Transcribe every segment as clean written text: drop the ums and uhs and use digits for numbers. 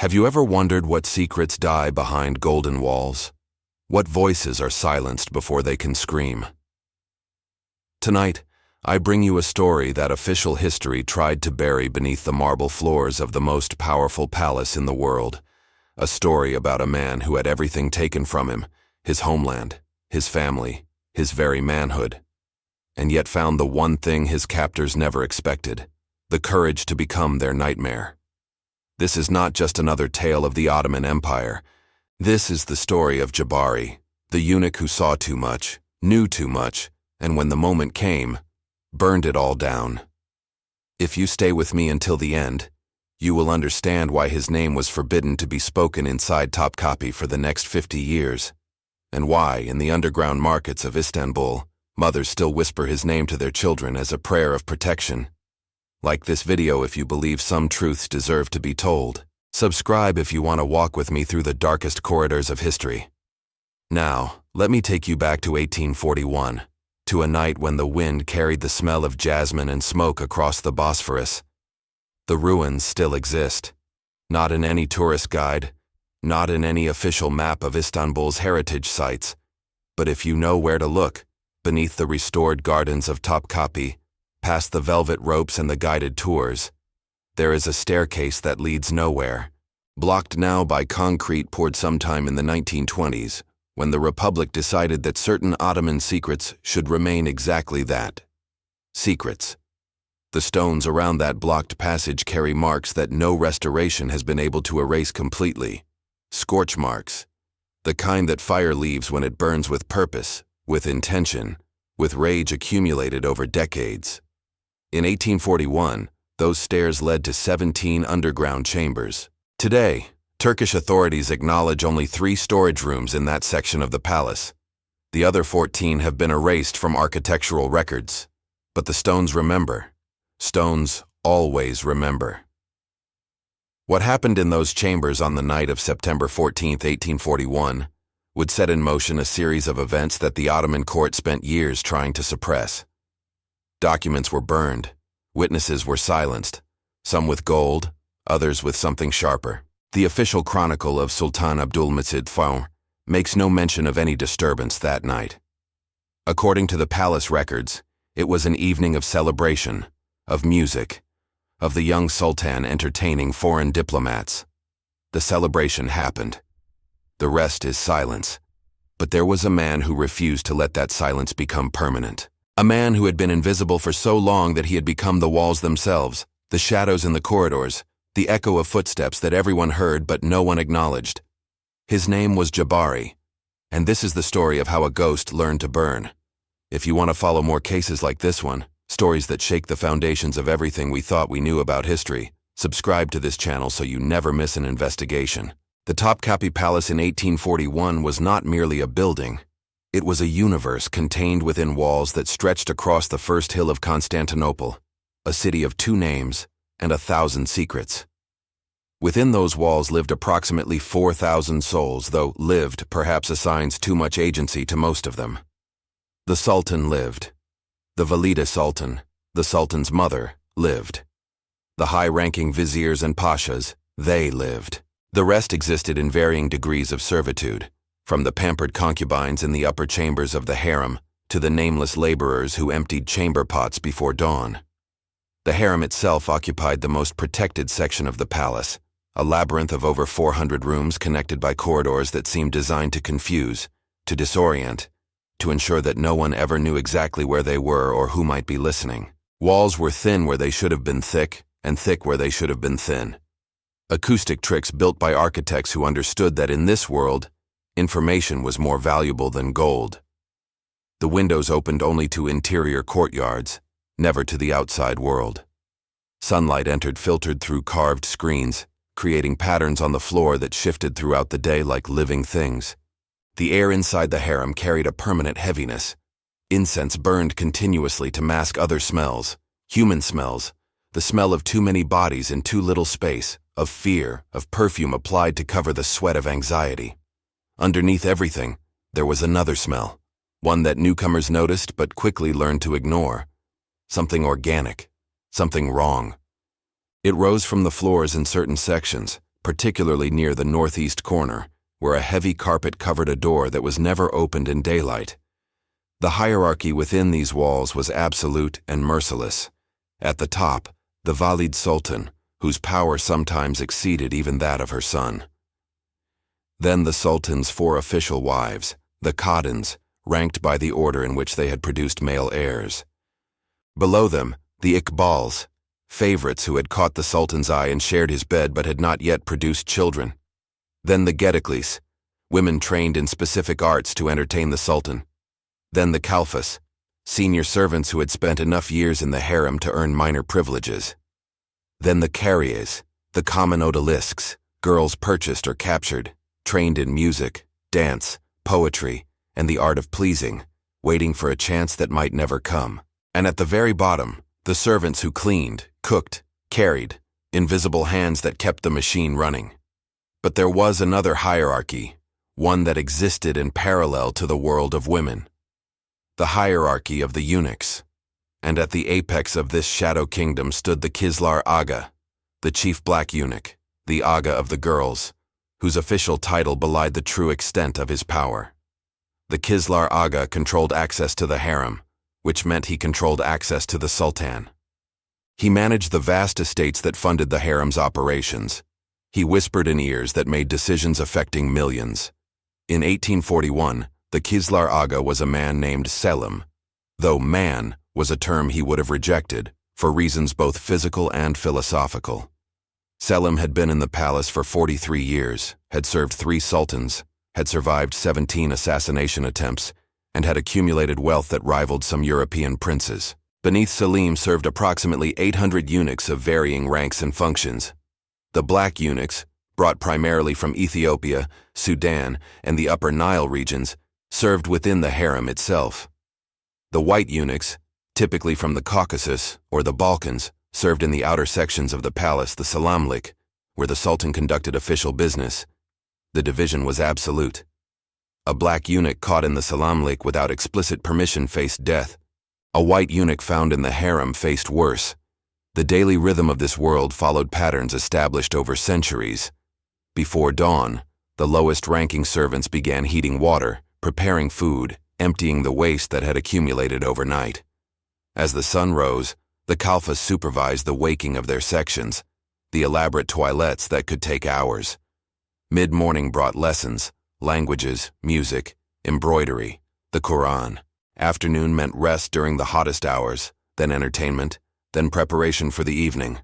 Have you ever wondered what secrets die behind golden walls? What voices are silenced before they can scream? Tonight, I bring you a story that official history tried to bury beneath the marble floors of the most powerful palace in the world. A story about a man who had everything taken from him, his homeland, his family, his very manhood, and yet found the one thing his captors never expected: the courage to become their nightmare. This is not just another tale of the Ottoman Empire. This is the story of Jabari, the eunuch who saw too much, knew too much, and when the moment came, burned it all down. If you stay with me until the end, you will understand why his name was forbidden to be spoken inside Topkapi for the next 50 years, and why, in the underground markets of Istanbul, mothers still whisper his name to their children as a prayer of protection. Like this video if you believe some truths deserve to be told. Subscribe if you want to walk with me through the darkest corridors of history. Now, let me take you back to 1841, to a night when the wind carried the smell of jasmine and smoke across the Bosphorus. The ruins still exist. Not in any tourist guide, not in any official map of Istanbul's heritage sites, but if you know where to look, beneath the restored gardens of Topkapi, past the velvet ropes and the guided tours, there is a staircase that leads nowhere, blocked now by concrete poured sometime in the 1920s, when the Republic decided that certain Ottoman secrets should remain exactly that: secrets. The stones around that blocked passage carry marks that no restoration has been able to erase completely. Scorch marks. The kind that fire leaves when it burns with purpose, with intention, with rage accumulated over decades. In 1841, those stairs led to 17 underground chambers. Today, Turkish authorities acknowledge only 3 storage rooms in that section of the palace. The other 14 have been erased from architectural records. But the stones remember. Stones always remember. What happened in those chambers on the night of September 14, 1841, would set in motion a series of events that the Ottoman court spent years trying to suppress. Documents were burned, witnesses were silenced, some with gold, others with something sharper. The official chronicle of Sultan Abdülmecid Fahd makes no mention of any disturbance that night. According to the palace records, it was an evening of celebration, of music, of the young sultan entertaining foreign diplomats. The celebration happened. The rest is silence. But there was a man who refused to let that silence become permanent. A man who had been invisible for so long that he had become the walls themselves, the shadows in the corridors, the echo of footsteps that everyone heard but no one acknowledged. His name was Jabari, and this is the story of how a ghost learned to burn. If you want to follow more cases like this one, stories that shake the foundations of everything we thought we knew about history, subscribe to this channel so you never miss an investigation. The Topkapi Palace in 1841 was not merely a building. It was a universe contained within walls that stretched across the first hill of Constantinople, a city of 2 names and 1,000 secrets. Within those walls lived approximately 4,000 souls, though lived perhaps assigns too much agency to most of them. The Sultan lived. The Valide Sultan, the Sultan's mother, lived. The high-ranking viziers and pashas, they lived. The rest existed in varying degrees of servitude, from the pampered concubines in the upper chambers of the harem to the nameless laborers who emptied chamber pots before dawn. The harem itself occupied the most protected section of the palace, a labyrinth of over 400 rooms connected by corridors that seemed designed to confuse, to disorient, to ensure that no one ever knew exactly where they were or who might be listening. Walls were thin where they should have been thick, and thick where they should have been thin. Acoustic tricks built by architects who understood that in this world, information was more valuable than gold. The windows opened only to interior courtyards, never to the outside world. Sunlight entered filtered through carved screens, creating patterns on the floor that shifted throughout the day like living things. The air inside the harem carried a permanent heaviness. Incense burned continuously to mask other smells, human smells, the smell of too many bodies in too little space, of fear, of perfume applied to cover the sweat of anxiety. Underneath everything, there was another smell, one that newcomers noticed but quickly learned to ignore. Something organic, something wrong. It rose from the floors in certain sections, particularly near the northeast corner, where a heavy carpet covered a door that was never opened in daylight. The hierarchy within these walls was absolute and merciless. At the top, the Valid Sultan, whose power sometimes exceeded even that of her son. Then the Sultan's 4 official wives, the Khadans, ranked by the order in which they had produced male heirs. Below them, the Iqbals, favorites who had caught the Sultan's eye and shared his bed but had not yet produced children. Then the Gediklis, women trained in specific arts to entertain the Sultan. Then the Kalfas, senior servants who had spent enough years in the harem to earn minor privileges. Then the Carriers, the common odalisques, girls purchased or captured, trained in music, dance, poetry, and the art of pleasing, waiting for a chance that might never come. And at the very bottom, the servants who cleaned, cooked, carried, invisible hands that kept the machine running. But there was another hierarchy, one that existed in parallel to the world of women. The hierarchy of the eunuchs. And at the apex of this shadow kingdom stood the Kizlar Aga, the chief black eunuch, the Aga of the girls, whose official title belied the true extent of his power. The Kizlar Aga controlled access to the harem, which meant he controlled access to the Sultan. He managed the vast estates that funded the harem's operations. He whispered in ears that made decisions affecting millions. In 1841, the Kizlar Aga was a man named Selim, though man was a term he would have rejected for reasons both physical and philosophical. Selim had been in the palace for 43 years, had served 3 sultans, had survived 17 assassination attempts, and had accumulated wealth that rivaled some European princes. Beneath Selim served approximately 800 eunuchs of varying ranks and functions. The black eunuchs, brought primarily from Ethiopia, Sudan, and the Upper Nile regions, served within the harem itself. The white eunuchs, typically from the Caucasus or the Balkans, served in the outer sections of the palace, the Salamlik, where the Sultan conducted official business. The division was absolute. A black eunuch caught in the Salamlik without explicit permission faced death. A white eunuch found in the harem faced worse. The daily rhythm of this world followed patterns established over centuries. Before dawn, the lowest-ranking servants began heating water, preparing food, emptying the waste that had accumulated overnight. As the sun rose, the Kalfas supervised the waking of their sections, the elaborate toilettes that could take hours. Mid-morning brought lessons, languages, music, embroidery, the Quran. Afternoon meant rest during the hottest hours, then entertainment, then preparation for the evening.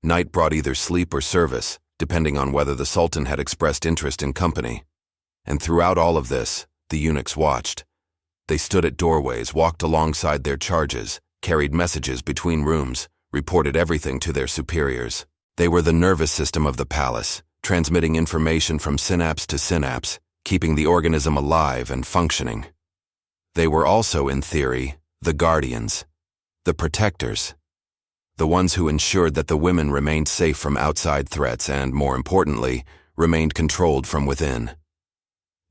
Night brought either sleep or service, depending on whether the Sultan had expressed interest in company. And throughout all of this, the eunuchs watched. They stood at doorways, walked alongside their charges, carried messages between rooms, reported everything to their superiors. They were the nervous system of the palace, transmitting information from synapse to synapse, keeping the organism alive and functioning. They were also, in theory, the guardians, the protectors, the ones who ensured that the women remained safe from outside threats and, more importantly, remained controlled from within.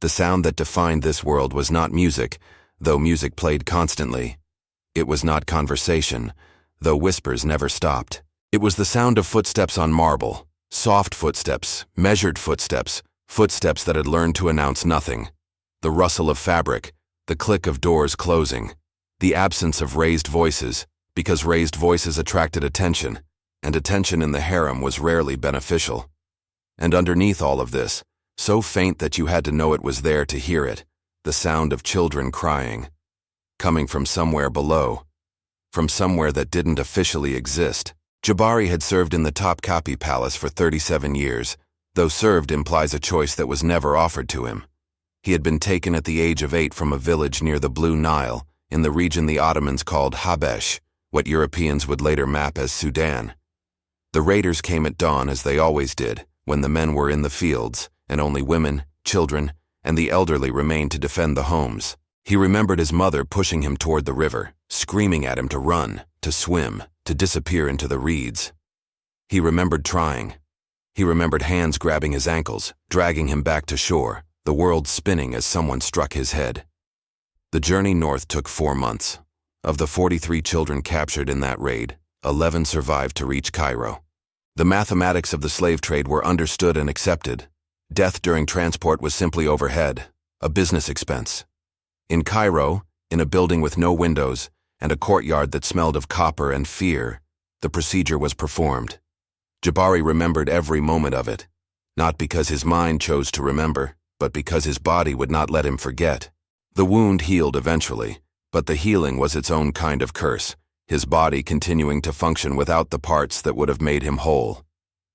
The sound that defined this world was not music, though music played constantly. It was not conversation, though whispers never stopped. It was the sound of footsteps on marble, soft footsteps, measured footsteps, footsteps that had learned to announce nothing. The rustle of fabric, the click of doors closing, the absence of raised voices, because raised voices attracted attention, and attention in the harem was rarely beneficial. And underneath all of this, so faint that you had to know it was there to hear it, the sound of children crying, coming from somewhere below, from somewhere that didn't officially exist. Jabari had served in the Topkapi Palace for 37 years, though served implies a choice that was never offered to him. He had been taken at the age of 8 from a village near the Blue Nile, in the region the Ottomans called Habesh, what Europeans would later map as Sudan. The raiders came at dawn as they always did, when the men were in the fields, and only women, children, and the elderly remained to defend the homes. He remembered his mother pushing him toward the river, screaming at him to run, to swim, to disappear into the reeds. He remembered trying. He remembered hands grabbing his ankles, dragging him back to shore, the world spinning as someone struck his head. The journey north took 4 months. Of the 43 children captured in that raid, 11 survived to reach Cairo. The mathematics of the slave trade were understood and accepted. Death during transport was simply overhead, a business expense. In Cairo, in a building with no windows and a courtyard that smelled of copper and fear, the procedure was performed. Jabari remembered every moment of it, not because his mind chose to remember, but because his body would not let him forget. The wound healed eventually, but the healing was its own kind of curse, his body continuing to function without the parts that would have made him whole.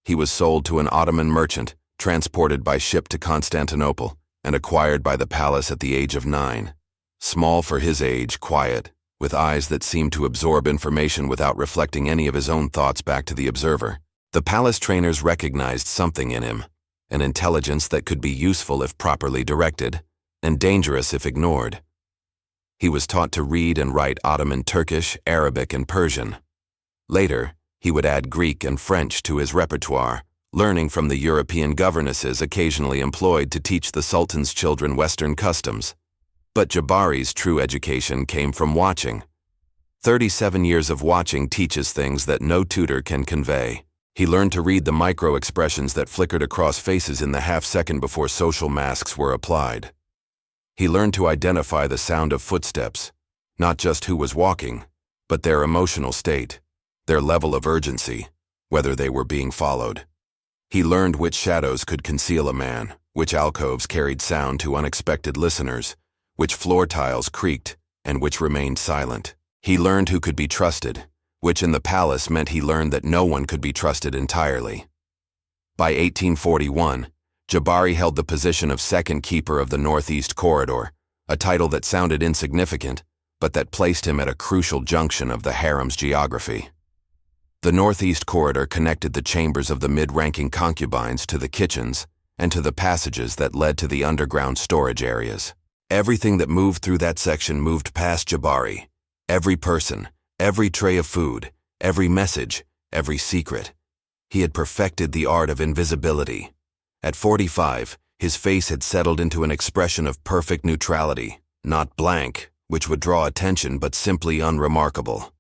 He was sold to an Ottoman merchant, transported by ship to Constantinople, and acquired by the palace at the age of 9. Small for his age, quiet, with eyes that seemed to absorb information without reflecting any of his own thoughts back to the observer. The palace trainers recognized something in him, an intelligence that could be useful if properly directed, and dangerous if ignored. He was taught to read and write Ottoman Turkish, Arabic, and Persian. Later, he would add Greek and French to his repertoire, learning from the European governesses occasionally employed to teach the Sultan's children Western customs. But Jabari's true education came from watching. 37 years of watching teaches things that no tutor can convey. He learned to read the micro-expressions that flickered across faces in the half-second before social masks were applied. He learned to identify the sound of footsteps, not just who was walking, but their emotional state, their level of urgency, whether they were being followed. He learned which shadows could conceal a man, which alcoves carried sound to unexpected listeners, which floor tiles creaked, and which remained silent. He learned who could be trusted, which in the palace meant he learned that no one could be trusted entirely. By 1841, Jabari held the position of second keeper of the Northeast Corridor, a title that sounded insignificant, but that placed him at a crucial junction of the harem's geography. The Northeast Corridor connected the chambers of the mid-ranking concubines to the kitchens and to the passages that led to the underground storage areas. Everything that moved through that section moved past Jabari. Every person, every tray of food, every message, every secret. He had perfected the art of invisibility. At 45, his face had settled into an expression of perfect neutrality, not blank, which would draw attention but simply unremarkable.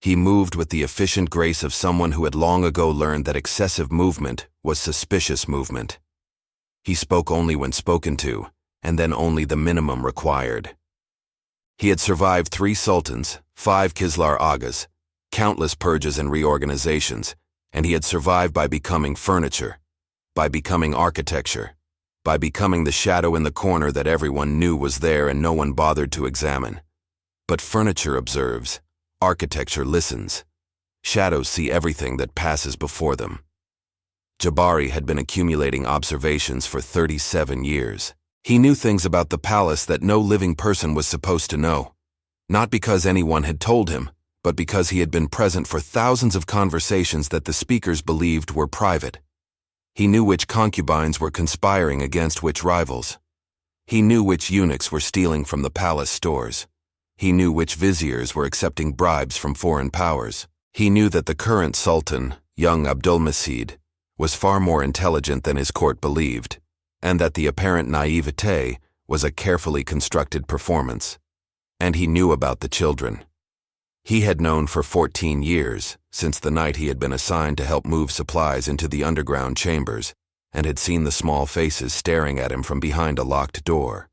He moved with the efficient grace of someone who had long ago learned that excessive movement was suspicious movement. He spoke only when spoken to, and then only the minimum required. He had survived 3 sultans, 5 Kislar Agas, countless purges and reorganizations, and he had survived by becoming furniture, by becoming architecture, by becoming the shadow in the corner that everyone knew was there and no one bothered to examine. But furniture observes, architecture listens. Shadows see everything that passes before them. Jabari had been accumulating observations for 37 years. He knew things about the palace that no living person was supposed to know, not because anyone had told him, but because he had been present for thousands of conversations that the speakers believed were private. He knew which concubines were conspiring against which rivals. He knew which eunuchs were stealing from the palace stores. He knew which viziers were accepting bribes from foreign powers. He knew that the current sultan, young Abdulmecid, was far more intelligent than his court believed, and that the apparent naivete was a carefully constructed performance. And he knew about the children. He had known for 14 years, since the night he had been assigned to help move supplies into the underground chambers, and had seen the small faces staring at him from behind a locked door.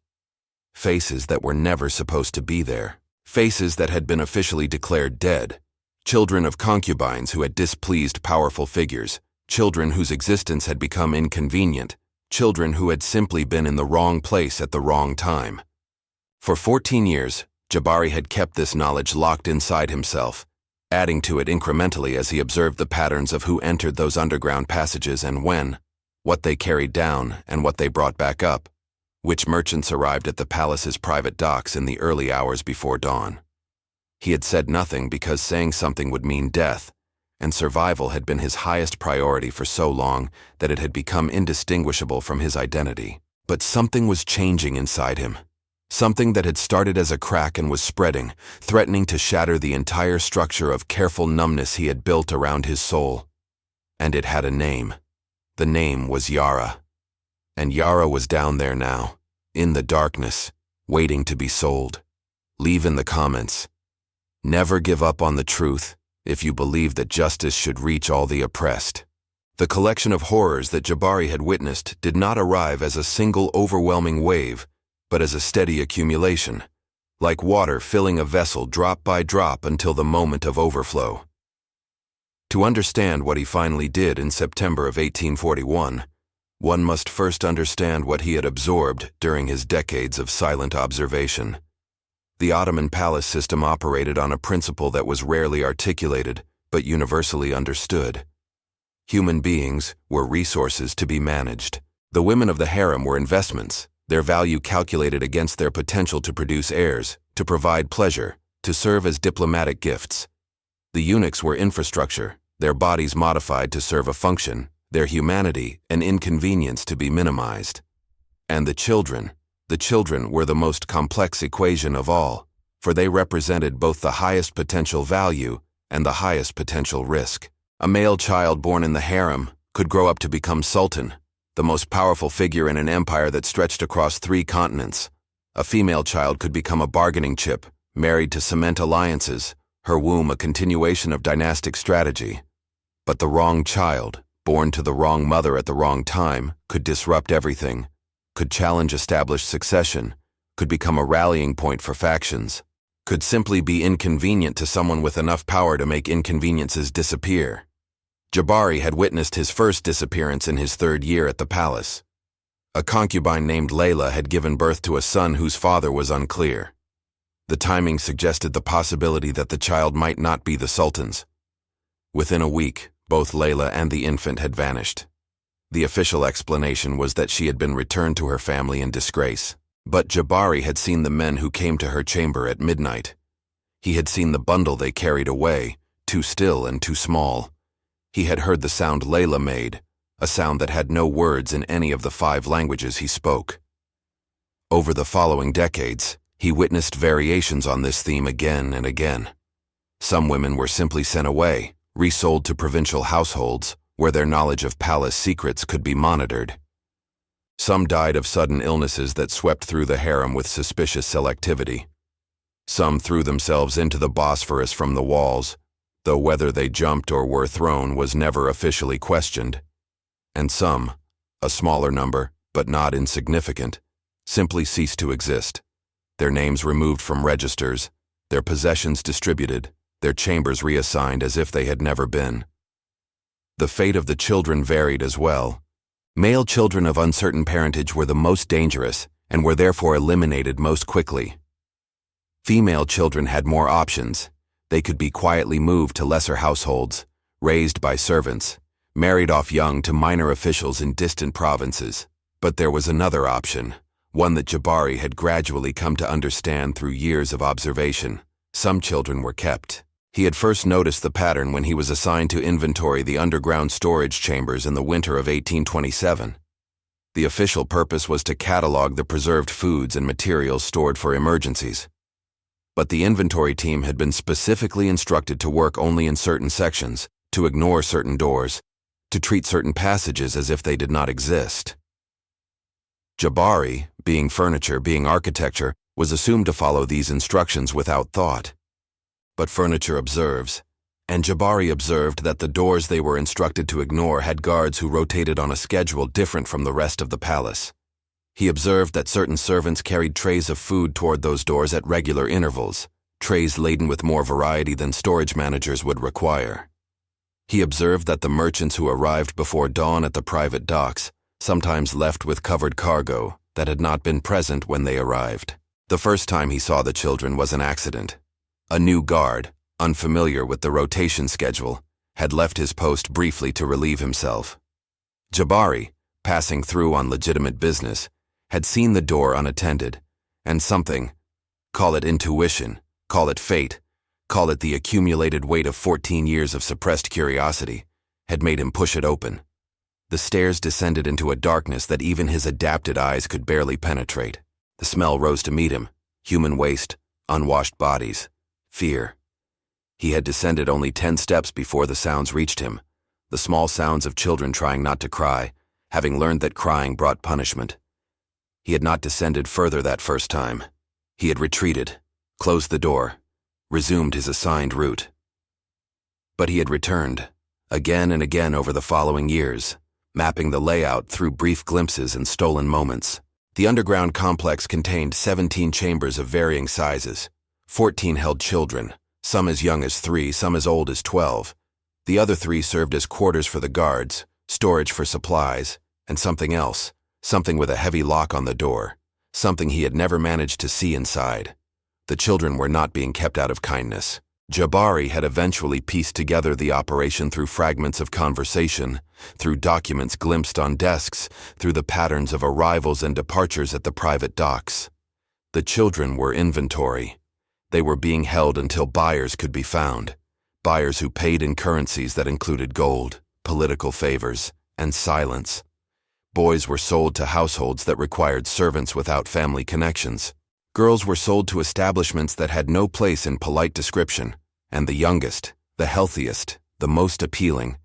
Faces that were never supposed to be there. Faces that had been officially declared dead. Children of concubines who had displeased powerful figures. Children whose existence had become inconvenient. Children who had simply been in the wrong place at the wrong time. For 14 years, Jabari had kept this knowledge locked inside himself, adding to it incrementally as he observed the patterns of who entered those underground passages and when, what they carried down and what they brought back up, which merchants arrived at the palace's private docks in the early hours before dawn. He had said nothing because saying something would mean death, and survival had been his highest priority for so long that it had become indistinguishable from his identity. But something was changing inside him. Something that had started as a crack and was spreading, threatening to shatter the entire structure of careful numbness he had built around his soul. And it had a name. The name was Yara. And Yara was down there now, in the darkness, waiting to be sold. Leave in the comments. Never give up on the truth, if you believe that justice should reach all the oppressed. The collection of horrors that Jabari had witnessed did not arrive as a single overwhelming wave, but as a steady accumulation, like water filling a vessel drop by drop until the moment of overflow. To understand what he finally did in September of 1841, one must first understand what he had absorbed during his decades of silent observation. The Ottoman palace system operated on a principle that was rarely articulated, but universally understood. Human beings were resources to be managed. The women of the harem were investments, their value calculated against their potential to produce heirs, to provide pleasure, to serve as diplomatic gifts. The eunuchs were infrastructure, their bodies modified to serve a function, their humanity an inconvenience to be minimized. And the children were the most complex equation of all, for they represented both the highest potential value and the highest potential risk. A male child born in the harem could grow up to become sultan, the most powerful figure in an empire that stretched across 3 continents. A female child could become a bargaining chip, married to cement alliances, her womb a continuation of dynastic strategy. But the wrong child, born to the wrong mother at the wrong time, could disrupt everything, could challenge established succession, could become a rallying point for factions, could simply be inconvenient to someone with enough power to make inconveniences disappear. Jabari had witnessed his first disappearance in his 3rd year at the palace. A concubine named Layla had given birth to a son whose father was unclear. The timing suggested the possibility that the child might not be the sultan's. Within a week, both Layla and the infant had vanished. The official explanation was that she had been returned to her family in disgrace. But Jabari had seen the men who came to her chamber at midnight. He had seen the bundle they carried away, too still and too small. He had heard the sound Layla made, a sound that had no words in any of the 5 languages he spoke. Over the following decades, he witnessed variations on this theme again and again. Some women were simply sent away, resold to provincial households, where their knowledge of palace secrets could be monitored. Some died of sudden illnesses that swept through the harem with suspicious selectivity. Some threw themselves into the Bosphorus from the walls, though whether they jumped or were thrown was never officially questioned. And some, a smaller number, but not insignificant, simply ceased to exist, their names removed from registers, their possessions distributed, their chambers reassigned as if they had never been. The fate of the children varied as well. Male children of uncertain parentage were the most dangerous and were therefore eliminated most quickly. Female children had more options. They could be quietly moved to lesser households, raised by servants, married off young to minor officials in distant provinces. But there was another option, one that Jabari had gradually come to understand through years of observation. Some children were kept. He had first noticed the pattern when he was assigned to inventory the underground storage chambers in the winter of 1827. The official purpose was to catalog the preserved foods and materials stored for emergencies. But the inventory team had been specifically instructed to work only in certain sections, to ignore certain doors, to treat certain passages as if they did not exist. Jabari, being furniture, being architecture, was assumed to follow these instructions without thought. But furniture observes, and Jabari observed that the doors they were instructed to ignore had guards who rotated on a schedule different from the rest of the palace. He observed that certain servants carried trays of food toward those doors at regular intervals, trays laden with more variety than storage managers would require. He observed that the merchants who arrived before dawn at the private docks sometimes left with covered cargo that had not been present when they arrived. The first time he saw the children was an accident. A new guard, unfamiliar with the rotation schedule, had left his post briefly to relieve himself. Jabari, passing through on legitimate business, had seen the door unattended, and something, call it intuition, call it fate, call it the accumulated weight of 14 years of suppressed curiosity, had made him push it open. The stairs descended into a darkness that even his adapted eyes could barely penetrate. The smell rose to meet him, human waste, unwashed bodies. Fear. He had descended only 10 steps before the sounds reached him, the small sounds of children trying not to cry, having learned that crying brought punishment. He had not descended further that first time. He had retreated, closed the door, resumed his assigned route. But he had returned, again and again over the following years, mapping the layout through brief glimpses and stolen moments. The underground complex contained 17 chambers of varying sizes. 14 held children, some as young as 3, some as old as 12. The other 3 served as quarters for the guards, storage for supplies, and something else, something with a heavy lock on the door, something he had never managed to see inside. The children were not being kept out of kindness. Jabari had eventually pieced together the operation through fragments of conversation, through documents glimpsed on desks, through the patterns of arrivals and departures at the private docks. The children were inventory. They were being held until buyers could be found, buyers who paid in currencies that included gold, political favors, and silence. Boys were sold to households that required servants without family connections. Girls were sold to establishments that had no place in polite description, and the youngest, the healthiest, the most appealing,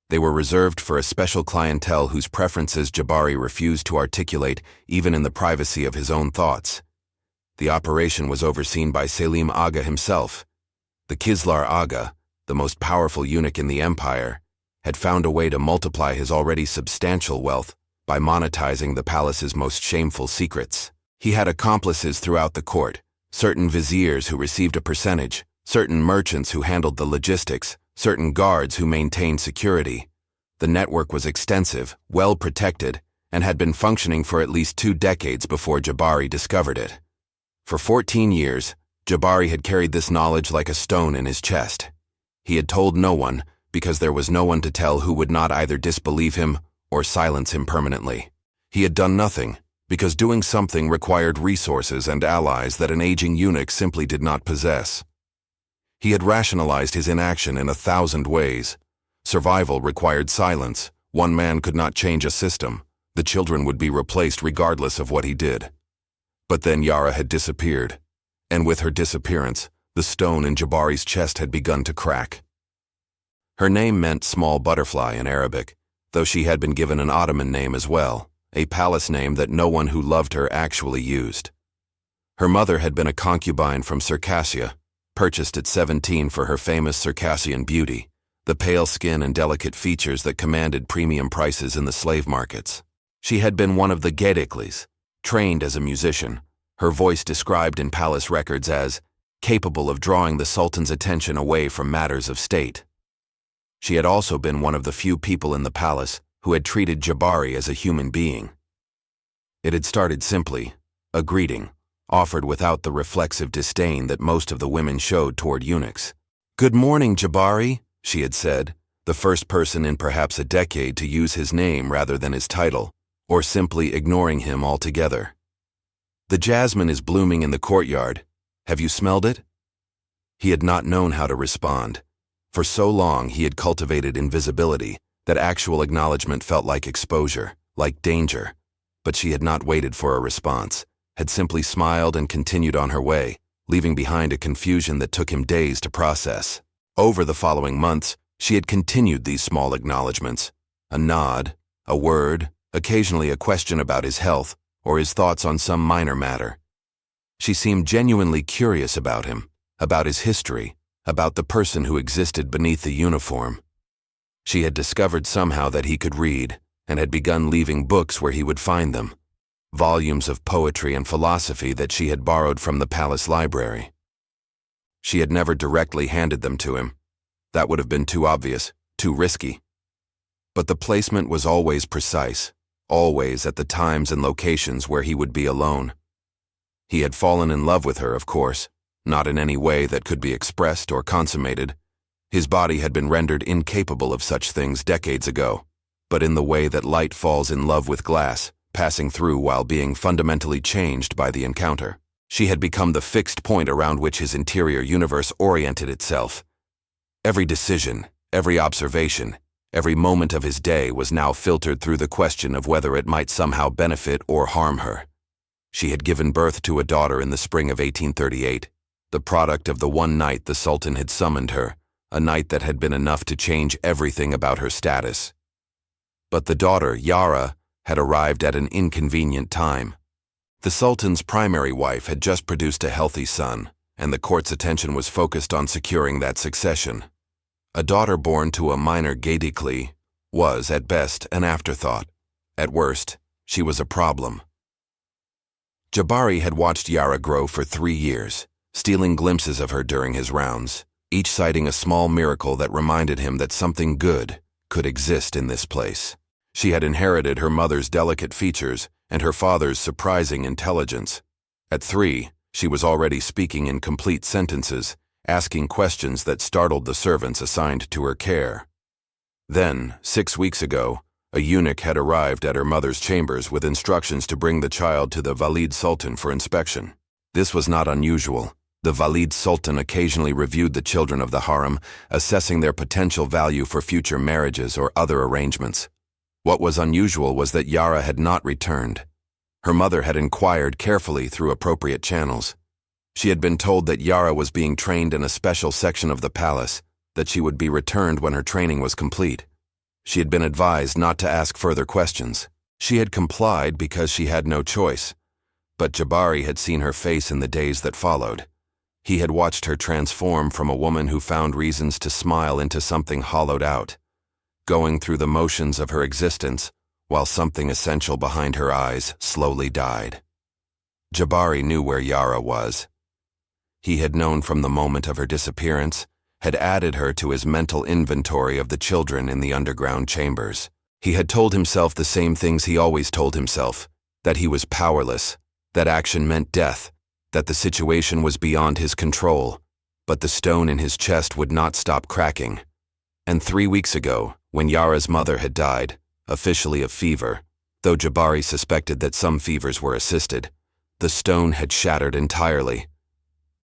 they were reserved for a special clientele whose preferences Jabari refused to articulate even in the privacy of his own thoughts. The operation was overseen by Selim Aga himself. The Kislar Aga, the most powerful eunuch in the empire, had found a way to multiply his already substantial wealth by monetizing the palace's most shameful secrets. He had accomplices throughout the court, certain viziers who received a percentage, certain merchants who handled the logistics, certain guards who maintained security. The network was extensive, well protected, and had been functioning for at least 2 decades before Jabari discovered it. For 14 years, Jabari had carried this knowledge like a stone in his chest. He had told no one because there was no one to tell who would not either disbelieve him or silence him permanently. He had done nothing, because doing something required resources and allies that an aging eunuch simply did not possess. He had rationalized his inaction in 1,000 ways. Survival required silence. One man could not change a system. The children would be replaced regardless of what he did. But then Yara had disappeared, and with her disappearance, the stone in Jabari's chest had begun to crack. Her name meant small butterfly in Arabic, though she had been given an Ottoman name as well, a palace name that no one who loved her actually used. Her mother had been a concubine from Circassia, purchased at 17 for her famous Circassian beauty, the pale skin and delicate features that commanded premium prices in the slave markets. She had been one of the Gediklis, trained as a musician, her voice described in palace records as capable of drawing the Sultan's attention away from matters of state. She had also been one of the few people in the palace who had treated Jabari as a human being. It had started simply, a greeting, offered without the reflexive disdain that most of the women showed toward eunuchs. "Good morning, Jabari," she had said, the first person in perhaps a decade to use his name rather than his title, or simply ignoring him altogether. "The jasmine is blooming in the courtyard. Have you smelled it?" He had not known how to respond. For so long he had cultivated invisibility that actual acknowledgement felt like exposure, like danger. But she had not waited for a response, had simply smiled and continued on her way, leaving behind a confusion that took him days to process. Over the following months, she had continued these small acknowledgements, a nod, a word, occasionally a question about his health or his thoughts on some minor matter. She seemed genuinely curious about him, about his history, about the person who existed beneath the uniform. She had discovered somehow that he could read, and had begun leaving books where he would find them, volumes of poetry and philosophy that she had borrowed from the palace library. She had never directly handed them to him. That would have been too obvious, too risky. But the placement was always precise, always at the times and locations where he would be alone. He had fallen in love with her, of course, not in any way that could be expressed or consummated. His body had been rendered incapable of such things decades ago, but in the way that light falls in love with glass, passing through while being fundamentally changed by the encounter. She had become the fixed point around which his interior universe oriented itself. Every decision, every observation, every moment of his day was now filtered through the question of whether it might somehow benefit or harm her. She had given birth to a daughter in the spring of 1838, the product of the one night the Sultan had summoned her, a night that had been enough to change everything about her status. But the daughter, Yara, had arrived at an inconvenient time. The Sultan's primary wife had just produced a healthy son, and the court's attention was focused on securing that succession. A daughter born to a minor Gedikli was, at best, an afterthought. At worst, she was a problem. Jabari had watched Yara grow for 3 years, stealing glimpses of her during his rounds, each citing a small miracle that reminded him that something good could exist in this place. She had inherited her mother's delicate features and her father's surprising intelligence. At 3, she was already speaking in complete sentences, asking questions that startled the servants assigned to her care. Then, 6 weeks ago, a eunuch had arrived at her mother's chambers with instructions to bring the child to the Valid Sultan for inspection. This was not unusual. The Valid Sultan occasionally reviewed the children of the harem, assessing their potential value for future marriages or other arrangements. What was unusual was that Yara had not returned. Her mother had inquired carefully through appropriate channels. She had been told that Yara was being trained in a special section of the palace, that she would be returned when her training was complete. She had been advised not to ask further questions. She had complied because she had no choice. But Jabari had seen her face in the days that followed. He had watched her transform from a woman who found reasons to smile into something hollowed out, going through the motions of her existence while something essential behind her eyes slowly died. Jabari knew where Yara was. He had known from the moment of her disappearance, had added her to his mental inventory of the children in the underground chambers. He had told himself the same things he always told himself, that he was powerless, that action meant death, that the situation was beyond his control, but the stone in his chest would not stop cracking. And 3 weeks ago, when Yara's mother had died, officially of fever, though Jabari suspected that some fevers were assisted, the stone had shattered entirely.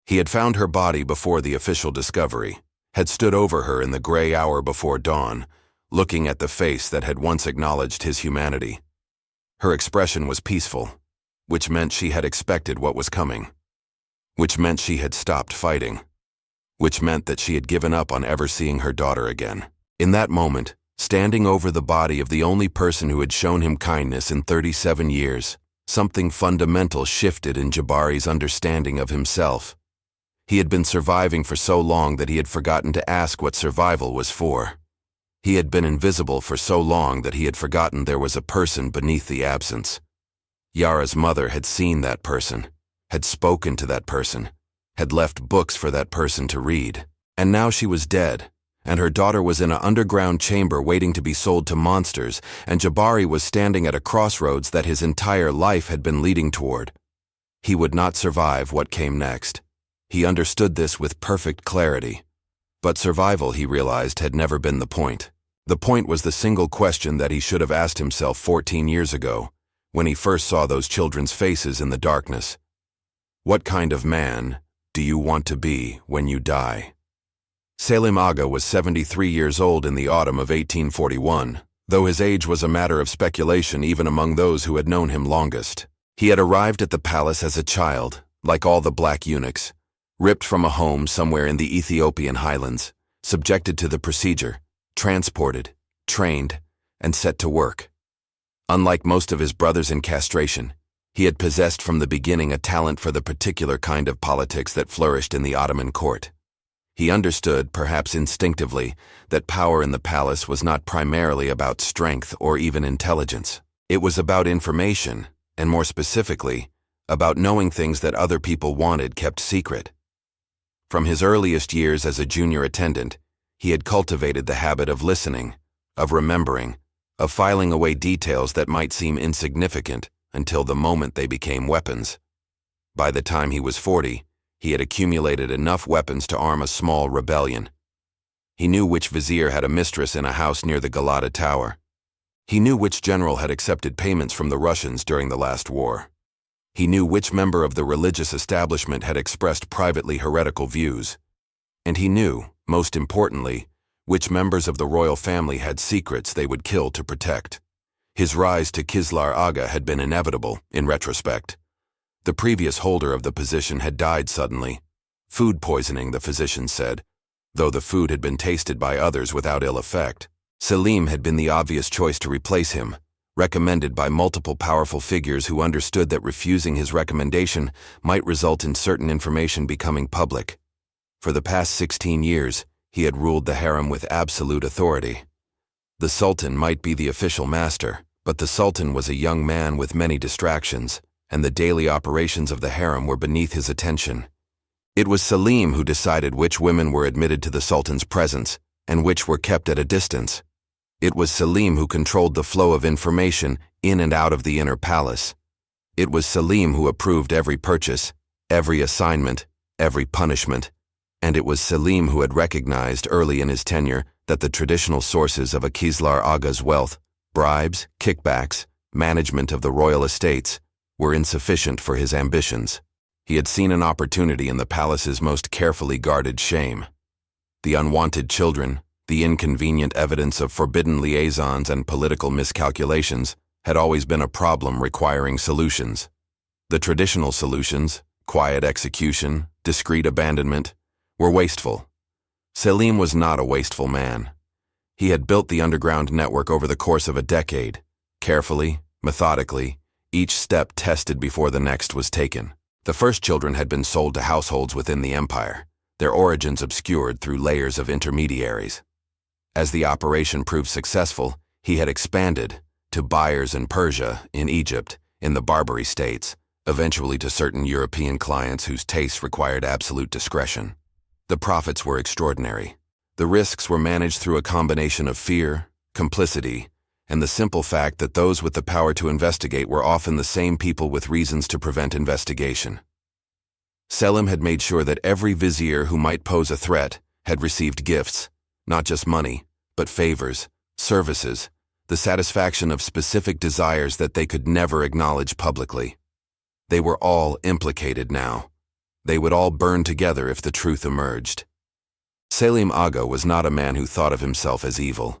He had found her body before the official discovery, had stood over her in the gray hour before dawn, looking at the face that had once acknowledged his humanity. Her expression was peaceful, which meant she had expected what was coming, which meant she had stopped fighting, which meant that she had given up on ever seeing her daughter again. In that moment, standing over the body of the only person who had shown him kindness in 37 years, something fundamental shifted in Jabari's understanding of himself. He had been surviving for so long that he had forgotten to ask what survival was for. He had been invisible for so long that he had forgotten there was a person beneath the absence. Yara's mother had seen that person, had spoken to that person, had left books for that person to read. And now she was dead, and her daughter was in an underground chamber waiting to be sold to monsters, and Jabari was standing at a crossroads that his entire life had been leading toward. He would not survive what came next. He understood this with perfect clarity. But survival, he realized, had never been the point. The point was the single question that he should have asked himself 14 years ago, when he first saw those children's faces in the darkness. What kind of man do you want to be when you die? Selim Aga was 73 years old in the autumn of 1841, though his age was a matter of speculation even among those who had known him longest. He had arrived at the palace as a child, like all the black eunuchs, ripped from a home somewhere in the Ethiopian highlands, subjected to the procedure, transported, trained, and set to work. Unlike most of his brothers in castration, he had possessed from the beginning a talent for the particular kind of politics that flourished in the Ottoman court. He understood, perhaps instinctively, that power in the palace was not primarily about strength or even intelligence. It was about information, and more specifically, about knowing things that other people wanted kept secret. From his earliest years as a junior attendant, he had cultivated the habit of listening, of remembering, of filing away details that might seem insignificant until the moment they became weapons. By the time he was 40, he had accumulated enough weapons to arm a small rebellion. He knew which vizier had a mistress in a house near the Galata Tower. He knew which general had accepted payments from the Russians during the last war. He knew which member of the religious establishment had expressed privately heretical views. And he knew, most importantly, which members of the royal family had secrets they would kill to protect. His rise to Kislar Aga had been inevitable, in retrospect. The previous holder of the position had died suddenly. Food poisoning, the physician said, though the food had been tasted by others without ill effect. Selim had been the obvious choice to replace him, recommended by multiple powerful figures who understood that refusing his recommendation might result in certain information becoming public. For the past 16 years, he had ruled the harem with absolute authority. The Sultan might be the official master, but the Sultan was a young man with many distractions, and the daily operations of the harem were beneath his attention. It was Selim who decided which women were admitted to the Sultan's presence and which were kept at a distance. It was Selim who controlled the flow of information in and out of the inner palace. It was Selim who approved every purchase, every assignment, every punishment, and it was Selim who had recognized early in his tenure that the traditional sources of Akizlar Aga's wealth, bribes, kickbacks, management of the royal estates, were insufficient for his ambitions. He had seen an opportunity in the palace's most carefully guarded shame. The unwanted children, the inconvenient evidence of forbidden liaisons and political miscalculations, had always been a problem requiring solutions. The traditional solutions, quiet execution, discreet abandonment, were wasteful. Selim was not a wasteful man. He had built the underground network over the course of a decade, carefully, methodically, each step tested before the next was taken. The first children had been sold to households within the empire, their origins obscured through layers of intermediaries. As the operation proved successful, he had expanded to buyers in Persia, in Egypt, in the Barbary states, eventually to certain European clients whose tastes required absolute discretion. The profits were extraordinary. The risks were managed through a combination of fear, complicity, and the simple fact that those with the power to investigate were often the same people with reasons to prevent investigation. Selim had made sure that every vizier who might pose a threat had received gifts, not just money, but favors, services, the satisfaction of specific desires that they could never acknowledge publicly. They were all implicated now. They would all burn together if the truth emerged. Selim Aga was not a man who thought of himself as evil.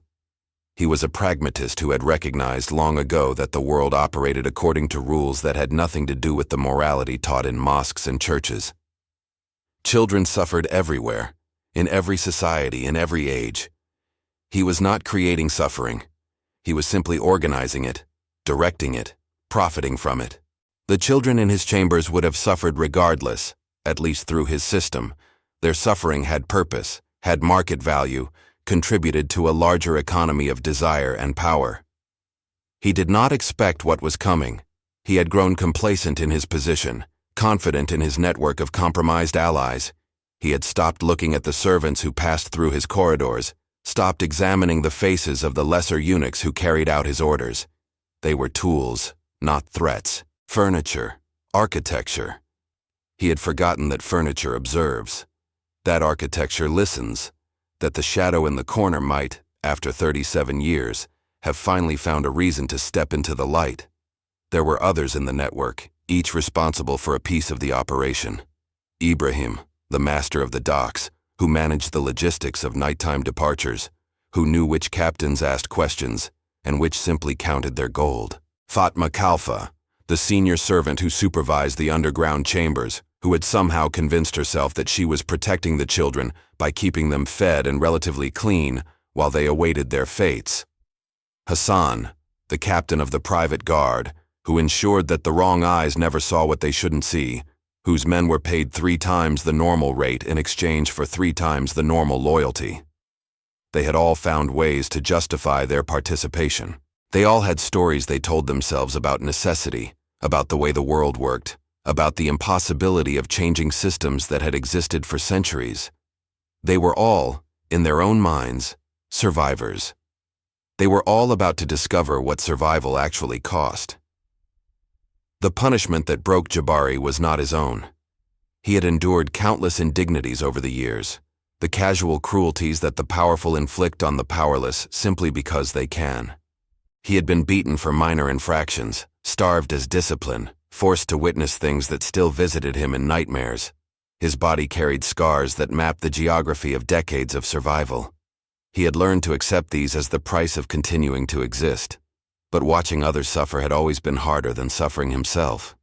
He was a pragmatist who had recognized long ago that the world operated according to rules that had nothing to do with the morality taught in mosques and churches. Children suffered everywhere, in every society, in every age. He was not creating suffering. He was simply organizing it, directing it, profiting from it. The children in his chambers would have suffered regardless, at least through his system. Their suffering had purpose, had market value, contributed to a larger economy of desire and power. He did not expect what was coming. He had grown complacent in his position, confident in his network of compromised allies. He had stopped looking at the servants who passed through his corridors, stopped examining the faces of the lesser eunuchs who carried out his orders. They were tools, not threats. Furniture, architecture. He had forgotten that furniture observes, that architecture listens, that the shadow in the corner might, after 37 years, have finally found a reason to step into the light. There were others in the network, each responsible for a piece of the operation. Ibrahim, the master of the docks, who managed the logistics of nighttime departures, who knew which captains asked questions and which simply counted their gold. Fatma Kalfa, the senior servant who supervised the underground chambers, who had somehow convinced herself that she was protecting the children by keeping them fed and relatively clean while they awaited their fates. Hassan, the captain of the private guard, who ensured that the wrong eyes never saw what they shouldn't see, whose men were paid 3 times the normal rate in exchange for 3 times the normal loyalty. They had all found ways to justify their participation. They all had stories they told themselves about necessity, about the way the world worked, about the impossibility of changing systems that had existed for centuries. They were all, in their own minds, survivors. They were all about to discover what survival actually cost. The punishment that broke Jabari was not his own. He had endured countless indignities over the years, the casual cruelties that the powerful inflict on the powerless simply because they can. He had been beaten for minor infractions, starved as discipline, forced to witness things that still visited him in nightmares. His body carried scars that mapped the geography of decades of survival. He had learned to accept these as the price of continuing to exist, but watching others suffer had always been harder than suffering himself.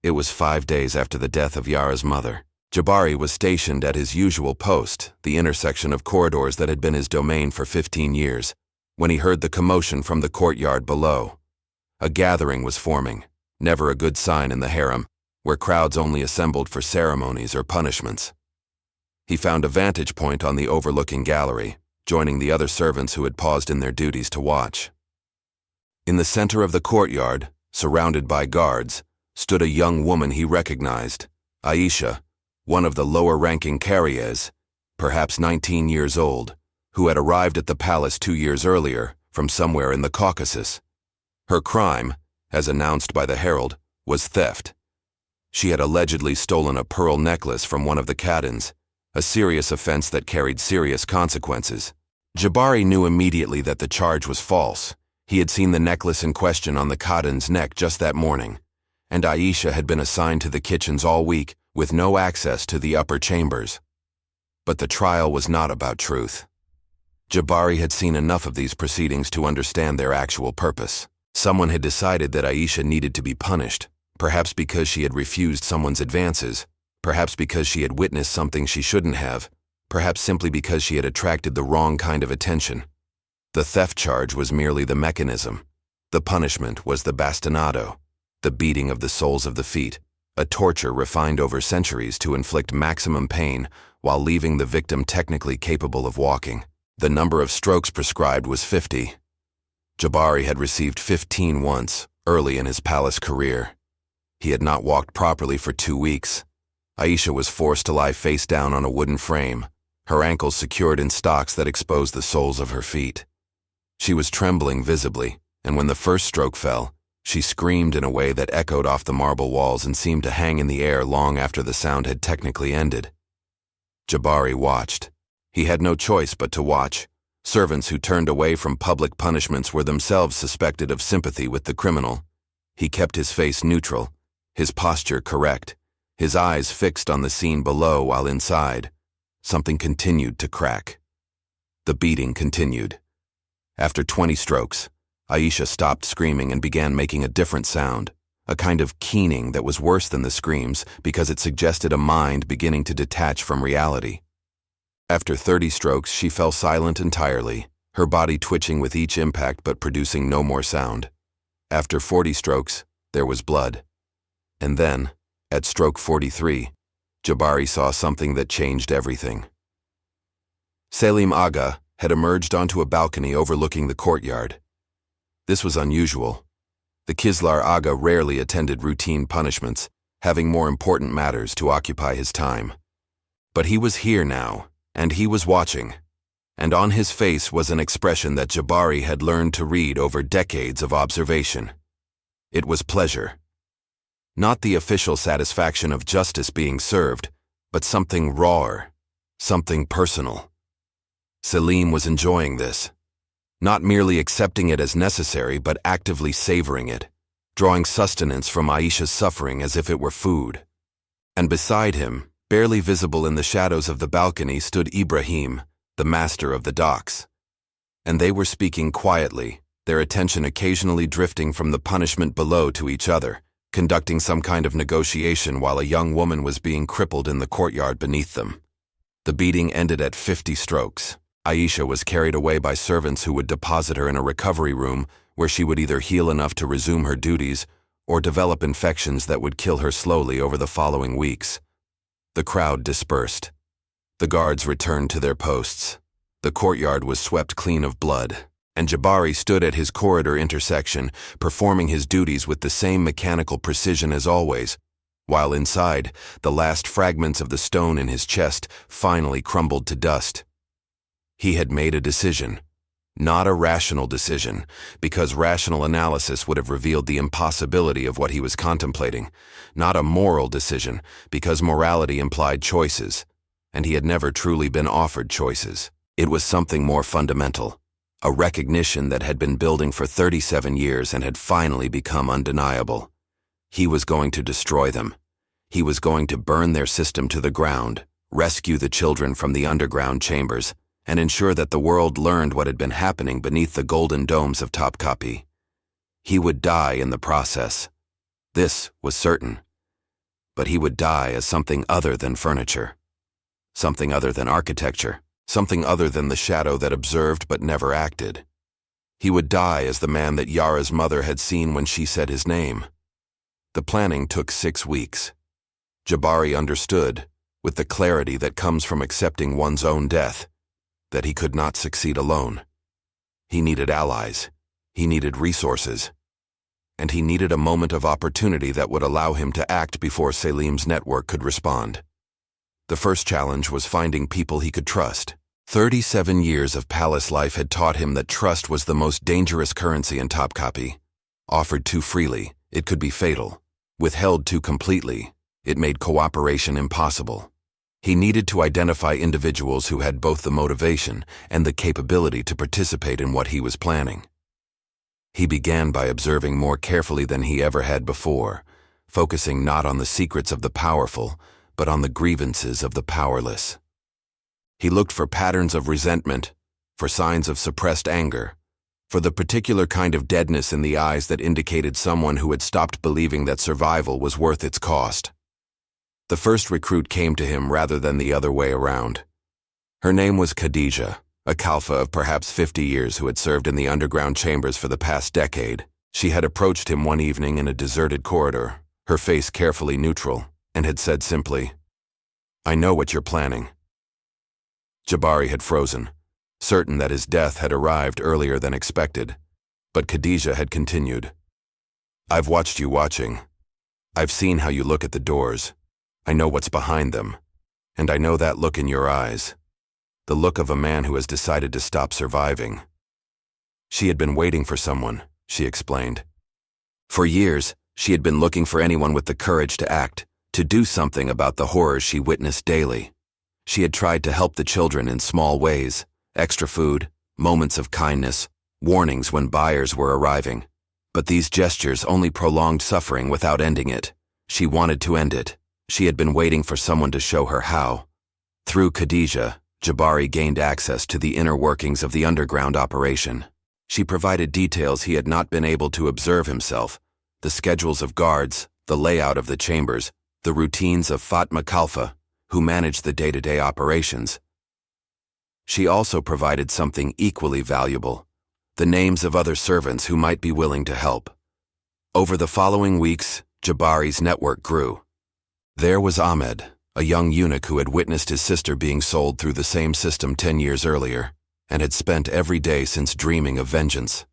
It was 5 days after the death of Yara's mother. Jabari was stationed at his usual post, the intersection of corridors that had been his domain for 15 years, when he heard the commotion from the courtyard below. A gathering was forming, never a good sign in the harem, where crowds only assembled for ceremonies or punishments. He found a vantage point on the overlooking gallery, joining the other servants who had paused in their duties to watch. In the center of the courtyard, surrounded by guards, stood a young woman he recognized, Aisha, one of the lower-ranking carriers, perhaps 19 years old, who had arrived at the palace 2 years earlier from somewhere in the Caucasus. Her crime, as announced by the herald, was theft. She had allegedly stolen a pearl necklace from one of the Khadans, a serious offense that carried serious consequences. Jabari knew immediately that the charge was false. He had seen the necklace in question on the Khadan's neck just that morning, and Aisha had been assigned to the kitchens all week with no access to the upper chambers. But the trial was not about truth. Jabari had seen enough of these proceedings to understand their actual purpose. Someone had decided that Aisha needed to be punished, perhaps because she had refused someone's advances, perhaps because she had witnessed something she shouldn't have, perhaps simply because she had attracted the wrong kind of attention. The theft charge was merely the mechanism. The punishment was the bastinado, the beating of the soles of the feet, a torture refined over centuries to inflict maximum pain while leaving the victim technically capable of walking. The number of strokes prescribed was 50. Jabari had received 15 once, early in his palace career. He had not walked properly for 2 weeks. Aisha was forced to lie face down on a wooden frame, her ankles secured in stocks that exposed the soles of her feet. She was trembling visibly, and when the first stroke fell, she screamed in a way that echoed off the marble walls and seemed to hang in the air long after the sound had technically ended. Jabari watched. He had no choice but to watch. Servants who turned away from public punishments were themselves suspected of sympathy with the criminal. He kept his face neutral, his posture correct, his eyes fixed on the scene below while inside. Something continued to crack. The beating continued. After 20 strokes, Aisha stopped screaming and began making a different sound, a kind of keening that was worse than the screams because it suggested a mind beginning to detach from reality. After 30 strokes, she fell silent entirely, her body twitching with each impact but producing no more sound. After 40 strokes, there was blood. And then, at stroke 43, Jabari saw something that changed everything. Selim Aga had emerged onto a balcony overlooking the courtyard. This was unusual. The Kizlar Aga rarely attended routine punishments, having more important matters to occupy his time. But he was here now, and he was watching, and on his face was an expression that Jabari had learned to read over decades of observation. It was pleasure. Not the official satisfaction of justice being served, but something rawer, something personal. Selim was enjoying this, not merely accepting it as necessary, but actively savoring it, drawing sustenance from Aisha's suffering as if it were food. And beside him, barely visible in the shadows of the balcony, stood Ibrahim, the master of the docks. And they were speaking quietly, their attention occasionally drifting from the punishment below to each other, conducting some kind of negotiation while a young woman was being crippled in the courtyard beneath them. The beating ended at 50 strokes. Aisha was carried away by servants who would deposit her in a recovery room where she would either heal enough to resume her duties or develop infections that would kill her slowly over the following weeks. The crowd dispersed. The guards returned to their posts. The courtyard was swept clean of blood, and Jabari stood at his corridor intersection, performing his duties with the same mechanical precision as always, while inside, the last fragments of the stone in his chest finally crumbled to dust. He had made a decision. Not a rational decision, because rational analysis would have revealed the impossibility of what he was contemplating. Not a moral decision, because morality implied choices, and he had never truly been offered choices. It was something more fundamental, a recognition that had been building for 37 years and had finally become undeniable. He was going to destroy them. He was going to burn their system to the ground, rescue the children from the underground chambers, and ensure that the world learned what had been happening beneath the golden domes of Topkapi. He would die in the process. This was certain. But he would die as something other than furniture, something other than architecture, something other than the shadow that observed but never acted. He would die as the man that Yara's mother had seen when she said his name. The planning took 6 weeks. Jabari understood, with the clarity that comes from accepting one's own death, that he could not succeed alone. He needed allies, he needed resources, and he needed a moment of opportunity that would allow him to act before Selim's network could respond. The first challenge was finding people he could trust. 37 years of palace life had taught him that trust was the most dangerous currency in Topkapi. Offered too freely, it could be fatal. Withheld too completely, it made cooperation impossible. He needed to identify individuals who had both the motivation and the capability to participate in what he was planning. He began by observing more carefully than he ever had before, focusing not on the secrets of the powerful, but on the grievances of the powerless. He looked for patterns of resentment, for signs of suppressed anger, for the particular kind of deadness in the eyes that indicated someone who had stopped believing that survival was worth its cost. The first recruit came to him rather than the other way around. Her name was Khadija, a Khalfa of perhaps 50 years who had served in the underground chambers for the past decade. She had approached him one evening in a deserted corridor, her face carefully neutral, and had said simply, "I know what you're planning." Jabari had frozen, certain that his death had arrived earlier than expected, but Khadija had continued, "I've watched you watching. I've seen how you look at the doors. I know what's behind them, and I know that look in your eyes, the look of a man who has decided to stop surviving." She had been waiting for someone, she explained. For years, she had been looking for anyone with the courage to act, to do something about the horrors she witnessed daily. She had tried to help the children in small ways, extra food, moments of kindness, warnings when buyers were arriving. But these gestures only prolonged suffering without ending it. She wanted to end it. She had been waiting for someone to show her how. Through Khadija, Jabari gained access to the inner workings of the underground operation. She provided details he had not been able to observe himself, the schedules of guards, the layout of the chambers, the routines of Fatma Khalfa, who managed the day-to-day operations. She also provided something equally valuable, the names of other servants who might be willing to help. Over the following weeks, Jabari's network grew. There was Ahmed, a young eunuch who had witnessed his sister being sold through the same system 10 years earlier, and had spent every day since dreaming of vengeance.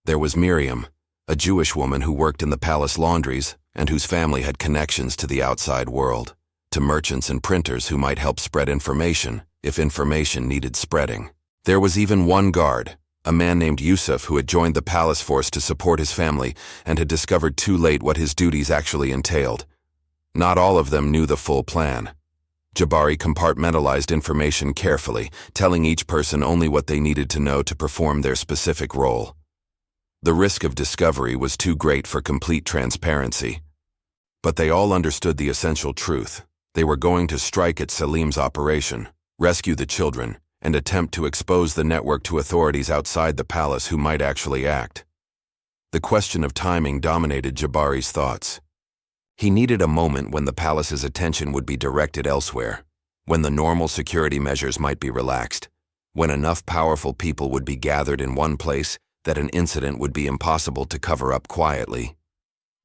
There was Miriam, a Jewish woman who worked in the palace laundries and whose family had connections to the outside world, to merchants and printers who might help spread information if information needed spreading. There was even one guard, a man named Yusuf who had joined the palace force to support his family and had discovered too late what his duties actually entailed. Not all of them knew the full plan. Jabari compartmentalized information carefully, telling each person only what they needed to know to perform their specific role. The risk of discovery was too great for complete transparency. But they all understood the essential truth. They were going to strike at Selim's operation, rescue the children, and attempt to expose the network to authorities outside the palace who might actually act. The question of timing dominated Jabari's thoughts. He needed a moment when the palace's attention would be directed elsewhere, when the normal security measures might be relaxed, when enough powerful people would be gathered in one place that an incident would be impossible to cover up quietly.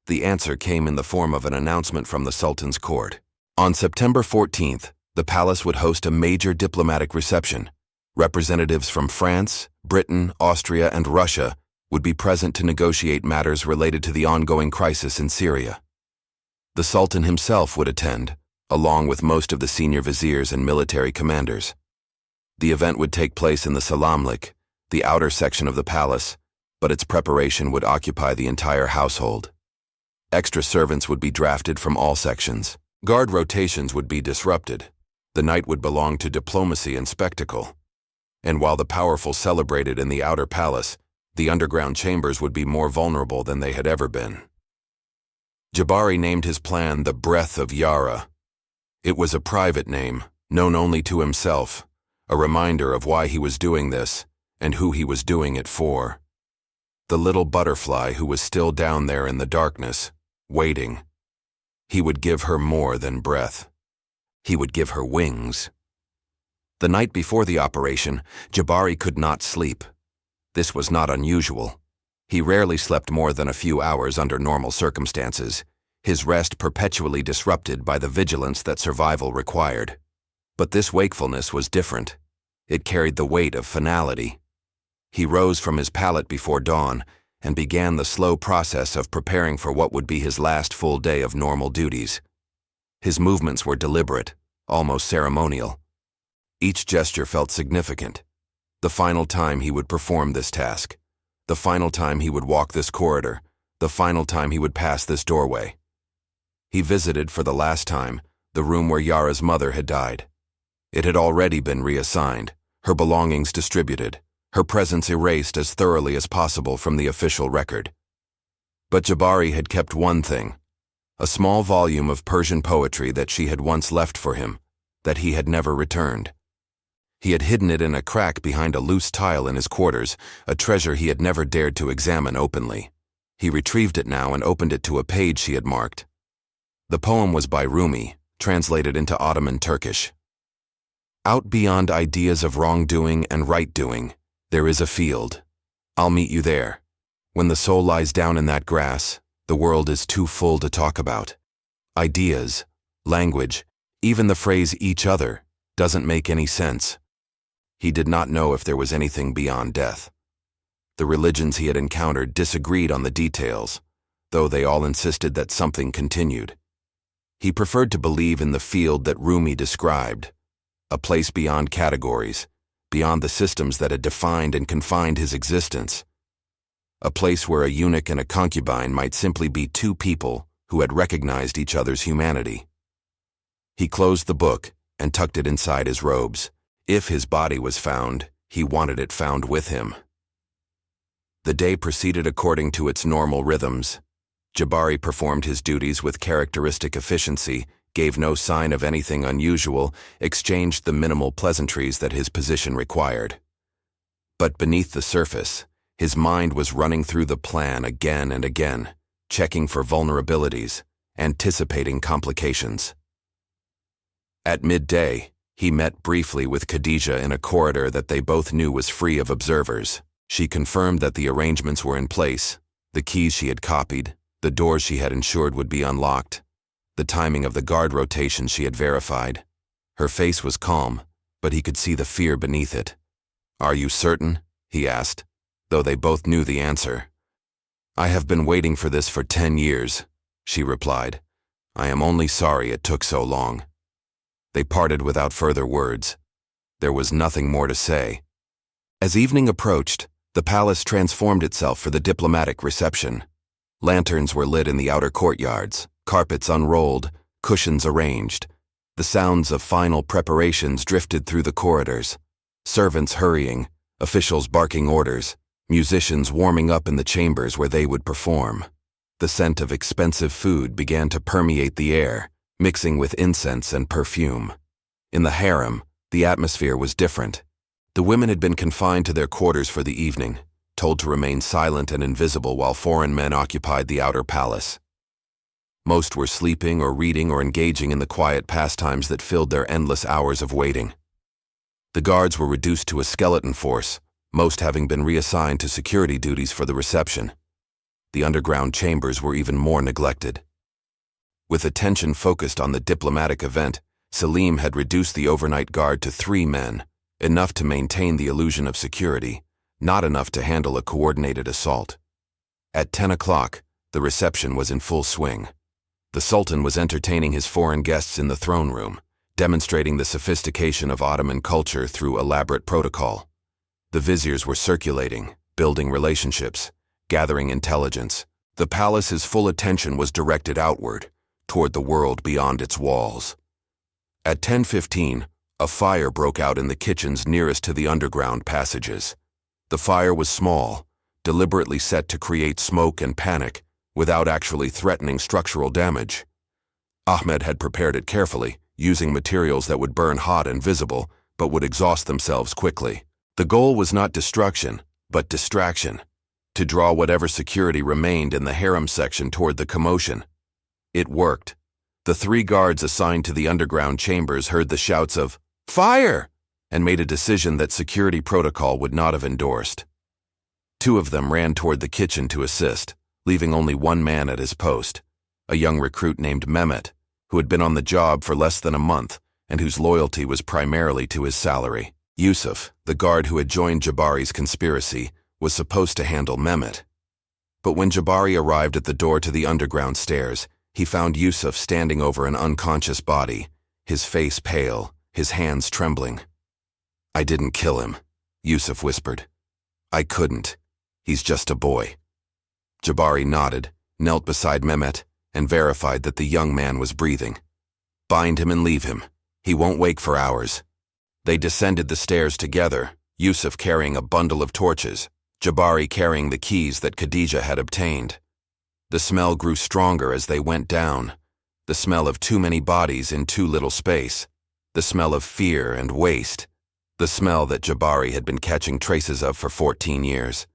The answer came in the form of an announcement from the Sultan's court. On September 14th, the palace would host a major diplomatic reception. Representatives from France, Britain, Austria, and Russia would be present to negotiate matters related to the ongoing crisis in Syria. The Sultan himself would attend, along with most of the senior viziers and military commanders. The event would take place in the Salamlik, the outer section of the palace, but its preparation would occupy the entire household. Extra servants would be drafted from all sections. Guard rotations would be disrupted. The night would belong to diplomacy and spectacle. And while the powerful celebrated in the outer palace, the underground chambers would be more vulnerable than they had ever been. Jabari named his plan the Breath of Yara. It was a private name, known only to himself, a reminder of why he was doing this and who he was doing it for. The little butterfly who was still down there in the darkness, waiting. He would give her more than breath. He would give her wings. The night before the operation, Jabari could not sleep. This was not unusual. He rarely slept more than a few hours under normal circumstances. his rest perpetually disrupted by the vigilance that survival required. But this wakefulness was different. It carried the weight of finality. He rose from his pallet before dawn and began the slow process of preparing for what would be his last full day of normal duties. His movements were deliberate, almost ceremonial. Each gesture felt significant. The final time he would perform this task, the final time he would walk this corridor, the final time he would pass this doorway. He visited for the last time the room where Yara's mother had died. It had already been reassigned, her belongings distributed, her presence erased as thoroughly as possible from the official record. But Jabari had kept one thing, a small volume of Persian poetry that she had once left for him, that he had never returned. He had hidden it in a crack behind a loose tile in his quarters, a treasure he had never dared to examine openly. He retrieved it now and opened it to a page she had marked. The poem was by Rumi, translated into Ottoman Turkish. Out beyond ideas of wrongdoing and right-doing, there is a field. I'll meet you there. When the soul lies down in that grass, the world is too full to talk about. Ideas, language, even the phrase each other, doesn't make any sense. He did not know if there was anything beyond death. The religions he had encountered disagreed on the details, though they all insisted that something continued. He preferred to believe in the field that Rumi described, a place beyond categories, beyond the systems that had defined and confined his existence. A place where a eunuch and a concubine might simply be two people who had recognized each other's humanity. He closed the book and tucked it inside his robes. If his body was found, he wanted it found with him. The day proceeded according to its normal rhythms. Jabari performed his duties with characteristic efficiency, gave no sign of anything unusual, exchanged the minimal pleasantries that his position required. But beneath the surface, his mind was running through the plan again and again, checking for vulnerabilities, anticipating complications. At midday, he met briefly with Khadija in a corridor that they both knew was free of observers. She confirmed that the arrangements were in place, the keys she had copied, the doors she had ensured would be unlocked, the timing of the guard rotation she had verified. Her face was calm, but he could see the fear beneath it. "Are you certain?" he asked, though they both knew the answer. "I have been waiting for this for 10 years, she replied. "I am only sorry it took so long." They parted without further words. There was nothing more to say. As evening approached, the palace transformed itself for the diplomatic reception. Lanterns were lit in the outer courtyards, carpets unrolled, cushions arranged. The sounds of final preparations drifted through the corridors. Servants hurrying, officials barking orders, musicians warming up in the chambers where they would perform. The scent of expensive food began to permeate the air, mixing with incense and perfume. In the harem, the atmosphere was different. The women had been confined to their quarters for the evening, told to remain silent and invisible while foreign men occupied the outer palace. Most were sleeping or reading or engaging in the quiet pastimes that filled their endless hours of waiting. The guards were reduced to a skeleton force, most having been reassigned to security duties for the reception. The underground chambers were even more neglected. With attention focused on the diplomatic event, Selim had reduced the overnight guard to 3 men, enough to maintain the illusion of security, not enough to handle a coordinated assault. At 10 o'clock, the reception was in full swing. The Sultan was entertaining his foreign guests in the throne room, demonstrating the sophistication of Ottoman culture through elaborate protocol. The viziers were circulating, building relationships, gathering intelligence. The palace's full attention was directed outward, toward the world beyond its walls. At 10:15, a fire broke out in the kitchens nearest to the underground passages. The fire was small, deliberately set to create smoke and panic, without actually threatening structural damage. Ahmed had prepared it carefully, using materials that would burn hot and visible, but would exhaust themselves quickly. The goal was not destruction, but distraction, to draw whatever security remained in the harem section toward the commotion. It worked. The 3 guards assigned to the underground chambers heard the shouts of "Fire!" and made a decision that security protocol would not have endorsed. 2 of them ran toward the kitchen to assist, leaving only 1 man at his post. a young recruit named Mehmet, who had been on the job for less than a month and whose loyalty was primarily to his salary. Yusuf, the guard who had joined Jabari's conspiracy, was supposed to handle Mehmet. But when Jabari arrived at the door to the underground stairs, he found Yusuf standing over an unconscious body, his face pale, his hands trembling. "I didn't kill him," Yusuf whispered. "I couldn't. He's just a boy." Jabari nodded, knelt beside Mehmet, and verified that the young man was breathing. "Bind him and leave him. He won't wake for hours." They descended the stairs together, Yusuf carrying a bundle of torches, Jabari carrying the keys that Khadija had obtained. The smell grew stronger as they went down, the smell of too many bodies in too little space, the smell of fear and waste, the smell that Jabari had been catching traces of for 14 years.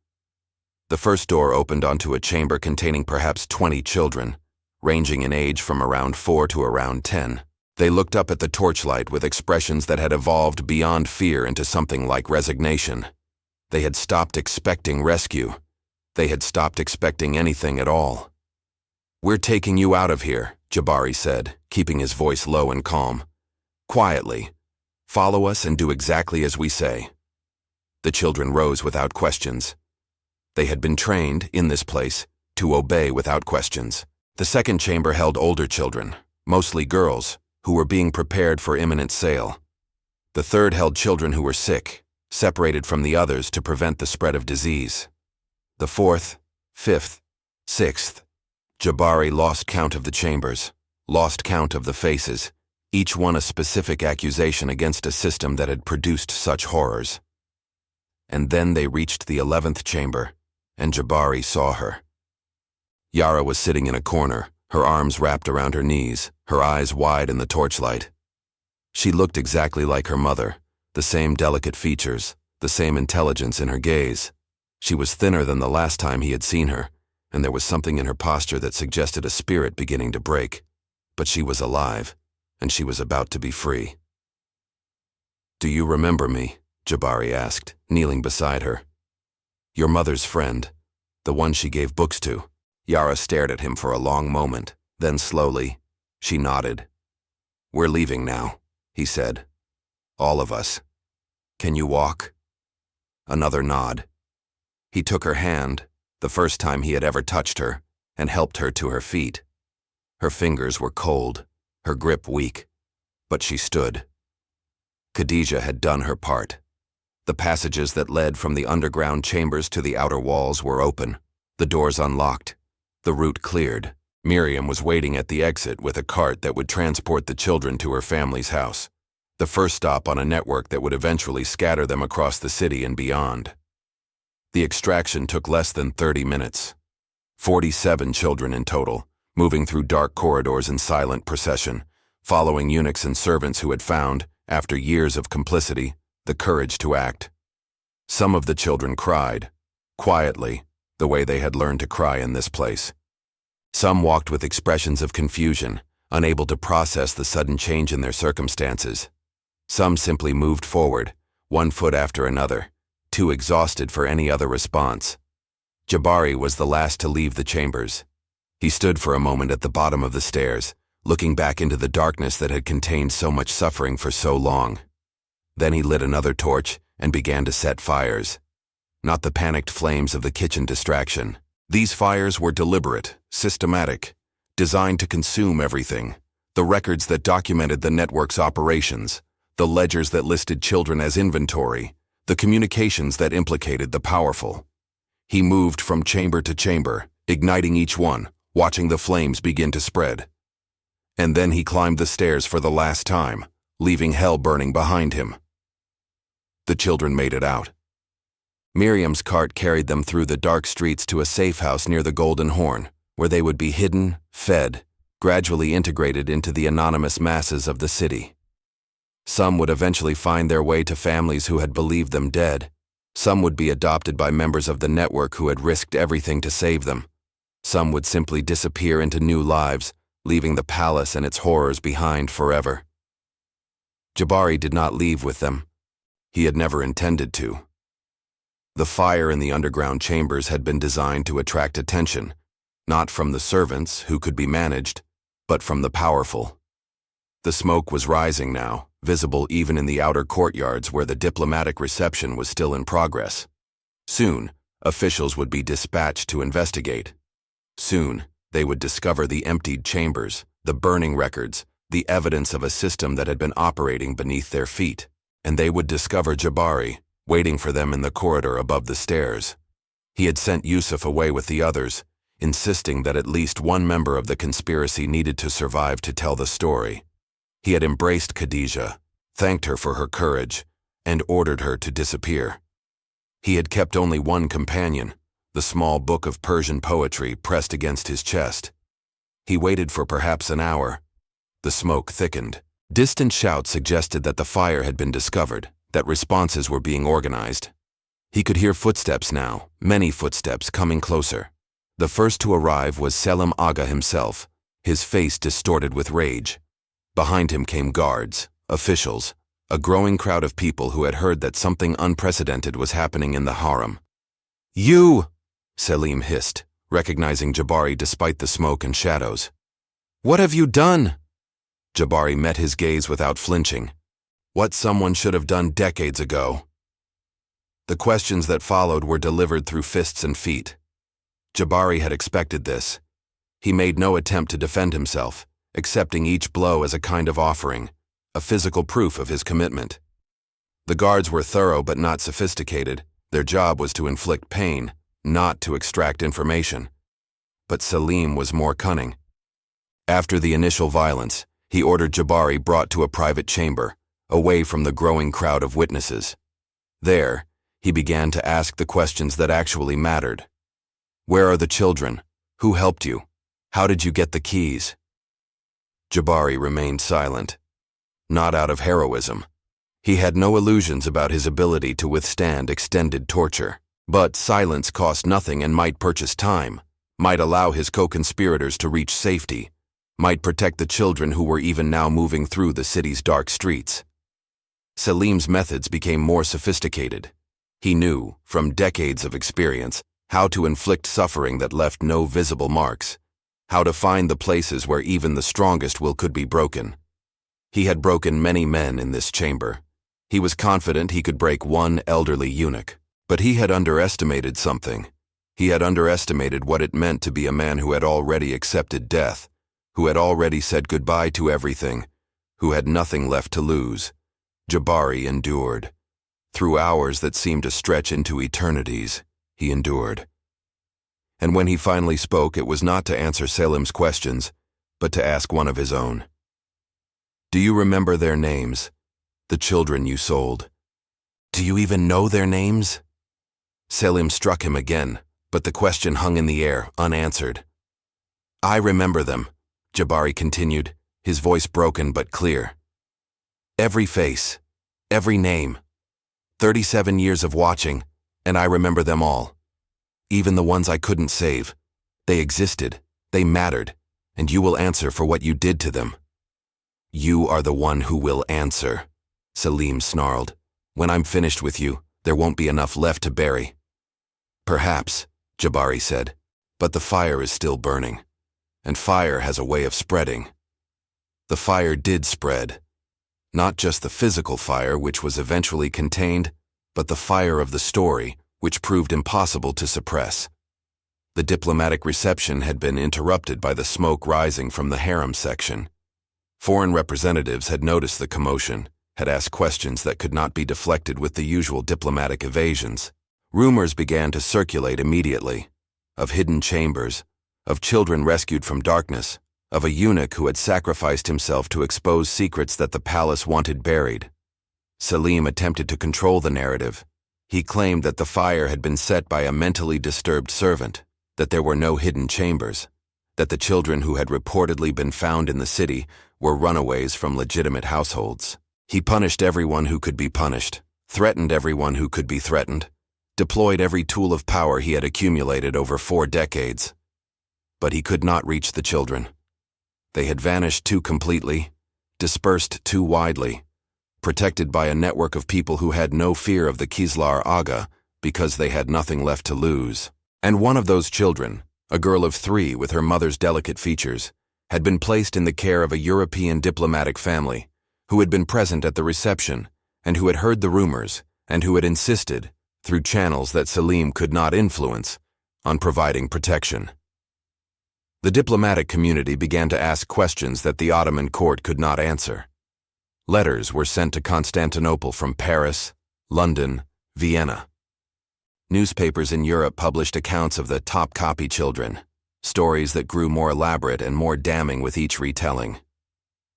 The first door opened onto a chamber containing perhaps 20 children, ranging in age from around 4 to around 10. They looked up at the torchlight with expressions that had evolved beyond fear into something like resignation. They had stopped expecting rescue. They had stopped expecting anything at all. "We're taking you out of here," Jabari said, keeping his voice low and calm. "Quietly. Follow us and do exactly as we say." The children rose without questions. They had been trained, in this place, to obey without questions. The second chamber held older children, mostly girls, who were being prepared for imminent sale. The third held children who were sick, separated from the others to prevent the spread of disease. The fourth, fifth, sixth. Jabari lost count of the chambers, lost count of the faces, each one a specific accusation against a system that had produced such horrors. And then they reached the 11th chamber, and Jabari saw her. Yara was sitting in a corner, her arms wrapped around her knees, her eyes wide in the torchlight. She looked exactly like her mother, the same delicate features, the same intelligence in her gaze. She was thinner than the last time he had seen her, and there was something in her posture that suggested a spirit beginning to break. But she was alive, and she was about to be free. "Do you remember me?" Jabari asked, kneeling beside her. "Your mother's friend, the one she gave books to." Yara stared at him for a long moment, then slowly, she nodded. "We're leaving now," he said. "All of us. Can you walk?" Another nod. He took her hand, the first time he had ever touched her, and helped her to her feet. Her fingers were cold, her grip weak, but she stood. Khadija had done her part. The passages that led from the underground chambers to the outer walls were open, the doors unlocked, the route cleared. Miriam was waiting at the exit with a cart that would transport the children to her family's house, the first stop on a network that would eventually scatter them across the city and beyond. The extraction took less than 30 minutes. 47 children in total, moving through dark corridors in silent procession, following eunuchs and servants who had found, after years of complicity, the courage to act. Some of the children cried, quietly, the way they had learned to cry in this place. Some walked with expressions of confusion, unable to process the sudden change in their circumstances. Some simply moved forward, one foot after another, too exhausted for any other response. Jabari was the last to leave the chambers. He stood for a moment at the bottom of the stairs, looking back into the darkness that had contained so much suffering for so long. Then he lit another torch and began to set fires. Not the panicked flames of the kitchen distraction. These fires were deliberate, systematic, designed to consume everything. The records that documented the network's operations, the ledgers that listed children as inventory, the communications that implicated the powerful. He moved from chamber to chamber, igniting each one, watching the flames begin to spread. And then he climbed the stairs for the last time, leaving hell burning behind him. The children made it out. Miriam's cart carried them through the dark streets to a safe house near the Golden Horn, where they would be hidden, fed, gradually integrated into the anonymous masses of the city. Some would eventually find their way to families who had believed them dead. Some would be adopted by members of the network who had risked everything to save them. Some would simply disappear into new lives, leaving the palace and its horrors behind forever. Jabari did not leave with them. He had never intended to. The fire in the underground chambers had been designed to attract attention, not from the servants, who could be managed, but from the powerful. The smoke was rising now, visible even in the outer courtyards where the diplomatic reception was still in progress. Soon, officials would be dispatched to investigate. Soon, they would discover the emptied chambers, the burning records, the evidence of a system that had been operating beneath their feet. And they would discover Jabari, waiting for them in the corridor above the stairs. He had sent Yusuf away with the others, insisting that at least one member of the conspiracy needed to survive to tell the story. He had embraced Khadija, thanked her for her courage, and ordered her to disappear. He had kept only one companion, the small book of Persian poetry pressed against his chest. He waited for perhaps an hour. The smoke thickened. Distant shouts suggested that the fire had been discovered, that responses were being organized. He could hear footsteps now, many footsteps coming closer. The first to arrive was Selim Aga himself, his face distorted with rage. Behind him came guards, officials, a growing crowd of people who had heard that something unprecedented was happening in the harem. "You!" Selim hissed, recognizing Jabari despite the smoke and shadows. "What have you done?" Jabari met his gaze without flinching. What someone should have done decades ago. The questions that followed were delivered through fists and feet. Jabari had expected this. He made no attempt to defend himself, accepting each blow as a kind of offering, a physical proof of his commitment. The guards were thorough but not sophisticated. Their job was to inflict pain, not to extract information. But Selim was more cunning. After the initial violence, he ordered Jabari brought to a private chamber, away from the growing crowd of witnesses. There, he began to ask the questions that actually mattered. Where are the children? Who helped you? How did you get the keys? Jabari remained silent. Not out of heroism. He had no illusions about his ability to withstand extended torture. But silence cost nothing and might purchase time, might allow his co-conspirators to reach safety, might protect the children who were even now moving through the city's dark streets. Selim's methods became more sophisticated. He knew, from decades of experience, how to inflict suffering that left no visible marks, how to find the places where even the strongest will could be broken. He had broken many men in this chamber. He was confident he could break one elderly eunuch. But he had underestimated something. He had underestimated what it meant to be a man who had already accepted death, who had already said goodbye to everything, who had nothing left to lose. Jabari endured. Through hours that seemed to stretch into eternities, he endured. And when he finally spoke, it was not to answer Selim's questions, but to ask one of his own. "Do you remember their names? The children you sold? Do you even know their names?" Selim struck him again, but the question hung in the air, unanswered. "I remember them," Jabari continued, his voice broken but clear. "Every face, every name. 37 years of watching, and I remember them all. Even the ones I couldn't save. They existed, they mattered, and you will answer for what you did to them." "You are the one who will answer," Selim snarled. "When I'm finished with you, there won't be enough left to bury." "Perhaps," Jabari said, "but the fire is still burning, and fire has a way of spreading." The fire did spread. Not just the physical fire, which was eventually contained, but the fire of the story, which proved impossible to suppress. The diplomatic reception had been interrupted by the smoke rising from the harem section. Foreign representatives had noticed the commotion, had asked questions that could not be deflected with the usual diplomatic evasions. Rumors began to circulate immediately, of hidden chambers, of children rescued from darkness, of a eunuch who had sacrificed himself to expose secrets that the palace wanted buried. Selim attempted to control the narrative. He claimed that the fire had been set by a mentally disturbed servant, that there were no hidden chambers, that the children who had reportedly been found in the city were runaways from legitimate households. He punished everyone who could be punished, threatened everyone who could be threatened, deployed every tool of power he had accumulated over 4 decades. But he could not reach the children. They had vanished too completely, dispersed too widely, protected by a network of people who had no fear of the Kizlar Aga because they had nothing left to lose. And one of those children, a girl of 3 with her mother's delicate features, had been placed in the care of a European diplomatic family who had been present at the reception and who had heard the rumors and who had insisted, through channels that Selim could not influence, on providing protection. The diplomatic community began to ask questions that the Ottoman court could not answer. Letters were sent to Constantinople from Paris, London, Vienna. Newspapers in Europe published accounts of the Topkapi children, stories that grew more elaborate and more damning with each retelling.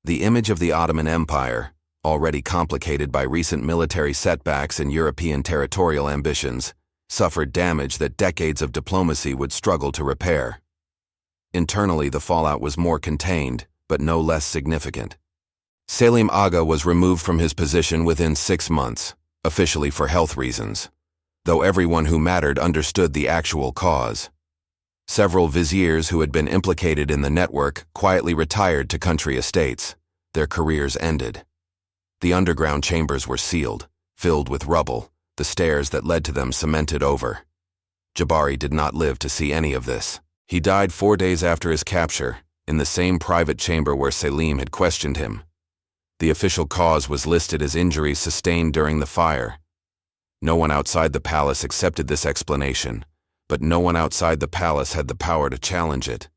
The image of the Ottoman Empire, already complicated by recent military setbacks and European territorial ambitions, suffered damage that decades of diplomacy would struggle to repair. Internally, the fallout was more contained, but no less significant. Selim Aga was removed from his position within 6 months, officially for health reasons, though everyone who mattered understood the actual cause. Several viziers who had been implicated in the network quietly retired to country estates. Their careers ended. The underground chambers were sealed, filled with rubble, the stairs that led to them cemented over. Jabari did not live to see any of this. He died 4 days after his capture, in the same private chamber where Selim had questioned him. The official cause was listed as injuries sustained during the fire. No one outside the palace accepted this explanation, but no one outside the palace had the power to challenge it.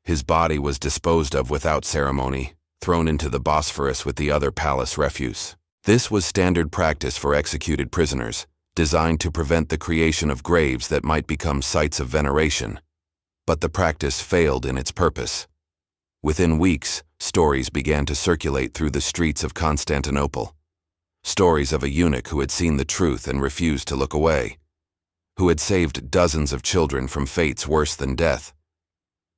His body was disposed of without ceremony, thrown into the Bosphorus with the other palace refuse. This was standard practice for executed prisoners, designed to prevent the creation of graves that might become sites of veneration. But the practice failed in its purpose. Within weeks, stories began to circulate through the streets of Constantinople. Stories of a eunuch who had seen the truth and refused to look away, who had saved dozens of children from fates worse than death,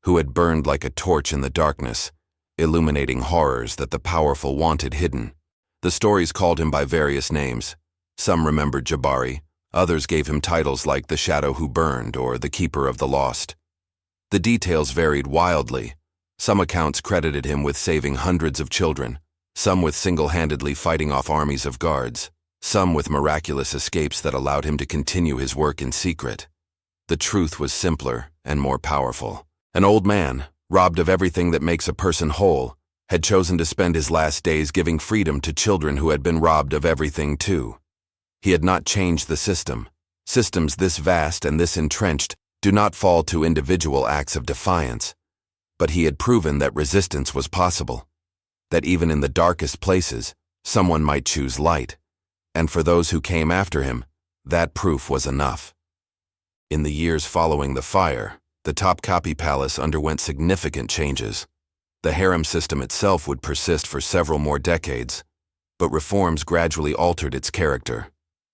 who had burned like a torch in the darkness, illuminating horrors that the powerful wanted hidden. The stories called him by various names. Some remembered Jabari, others gave him titles like the Shadow Who Burned or the Keeper of the Lost. The details varied wildly. Some accounts credited him with saving hundreds of children, some with single-handedly fighting off armies of guards, some with miraculous escapes that allowed him to continue his work in secret. The truth was simpler and more powerful. An old man, robbed of everything that makes a person whole, had chosen to spend his last days giving freedom to children who had been robbed of everything too. He had not changed the system. Systems this vast and this entrenched do not fall to individual acts of defiance. But he had proven that resistance was possible, that even in the darkest places, someone might choose light, and for those who came after him, that proof was enough. In the years following the fire, the Topkapi Palace underwent significant changes. The harem system itself would persist for several more decades, but reforms gradually altered its character.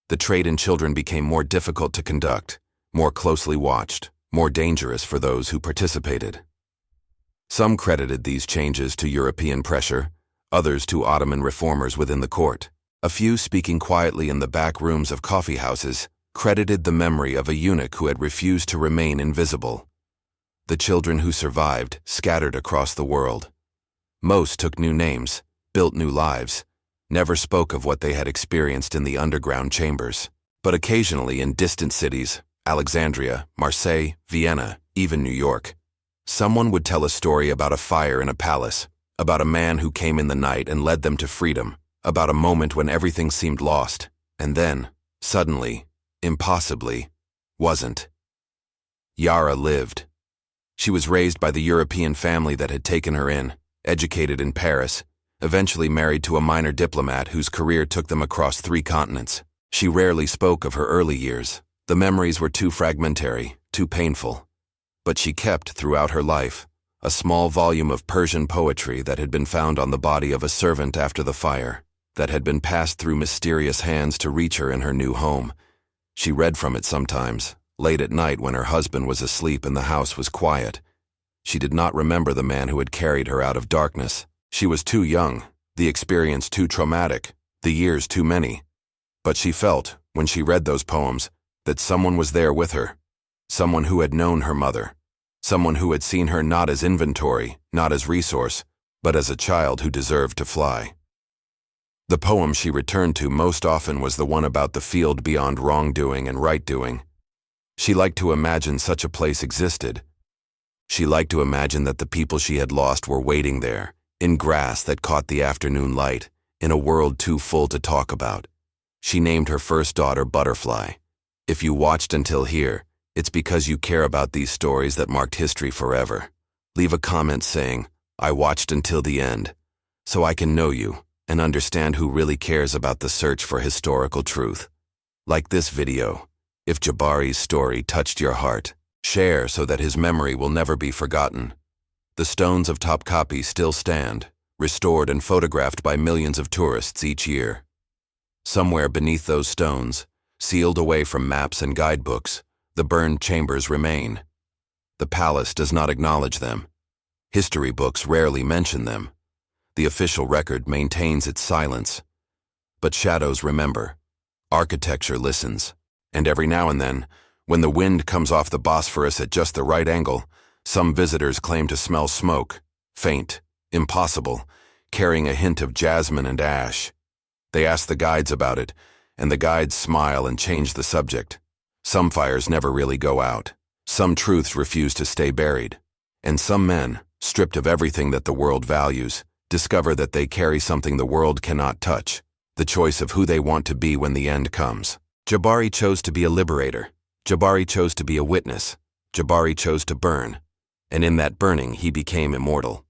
The trade in children became more difficult to conduct, more closely watched, more dangerous for those who participated. Some credited these changes to European pressure, others to Ottoman reformers within the court. A few, speaking quietly in the back rooms of coffee houses, credited the memory of a eunuch who had refused to remain invisible. The children who survived scattered across the world. Most took new names, built new lives, never spoke of what they had experienced in the underground chambers. But occasionally in distant cities, Alexandria, Marseille, Vienna, even New York, someone would tell a story about a fire in a palace, about a man who came in the night and led them to freedom, about a moment when everything seemed lost, and then, suddenly, impossibly, wasn't. Yara lived. She was raised by the European family that had taken her in, educated in Paris, eventually married to a minor diplomat whose career took them across 3 continents. She rarely spoke of her early years. The memories were too fragmentary, too painful. But she kept, throughout her life, a small volume of Persian poetry that had been found on the body of a servant after the fire, that had been passed through mysterious hands to reach her in her new home. She read from it sometimes, late at night when her husband was asleep and the house was quiet. She did not remember the man who had carried her out of darkness. She was too young, the experience too traumatic, the years too many. But she felt, when she read those poems, that someone was there with her, someone who had known her mother, someone who had seen her not as inventory, not as resource, but as a child who deserved to fly. The poem she returned to most often was the one about the field beyond wrongdoing and right-doing. She liked to imagine such a place existed, She liked to imagine that the people she had lost were waiting there, in grass that caught the afternoon light, in a world too full to talk about. She named her first daughter Butterfly. If you watched until here, it's because you care about these stories that marked history forever. Leave a comment saying, "I watched until the end," so I can know you and understand who really cares about the search for historical truth. Like this video, if Jabari's story touched your heart, share so that his memory will never be forgotten. The stones of Topkapi still stand, restored and photographed by millions of tourists each year. Somewhere beneath those stones, sealed away from maps and guidebooks, the burned chambers remain. The palace does not acknowledge them. History books rarely mention them. The official record maintains its silence. But shadows remember. Architecture listens. And every now and then, when the wind comes off the Bosphorus at just the right angle, some visitors claim to smell smoke, faint, impossible, carrying a hint of jasmine and ash. They ask the guides about it, and the guides smile and change the subject. Some fires never really go out. Some truths refuse to stay buried. And some men, stripped of everything that the world values, discover that they carry something the world cannot touch, the choice of who they want to be when the end comes. Jabari chose to be a liberator. Jabari chose to be a witness. Jabari chose to burn. And in that burning, he became immortal.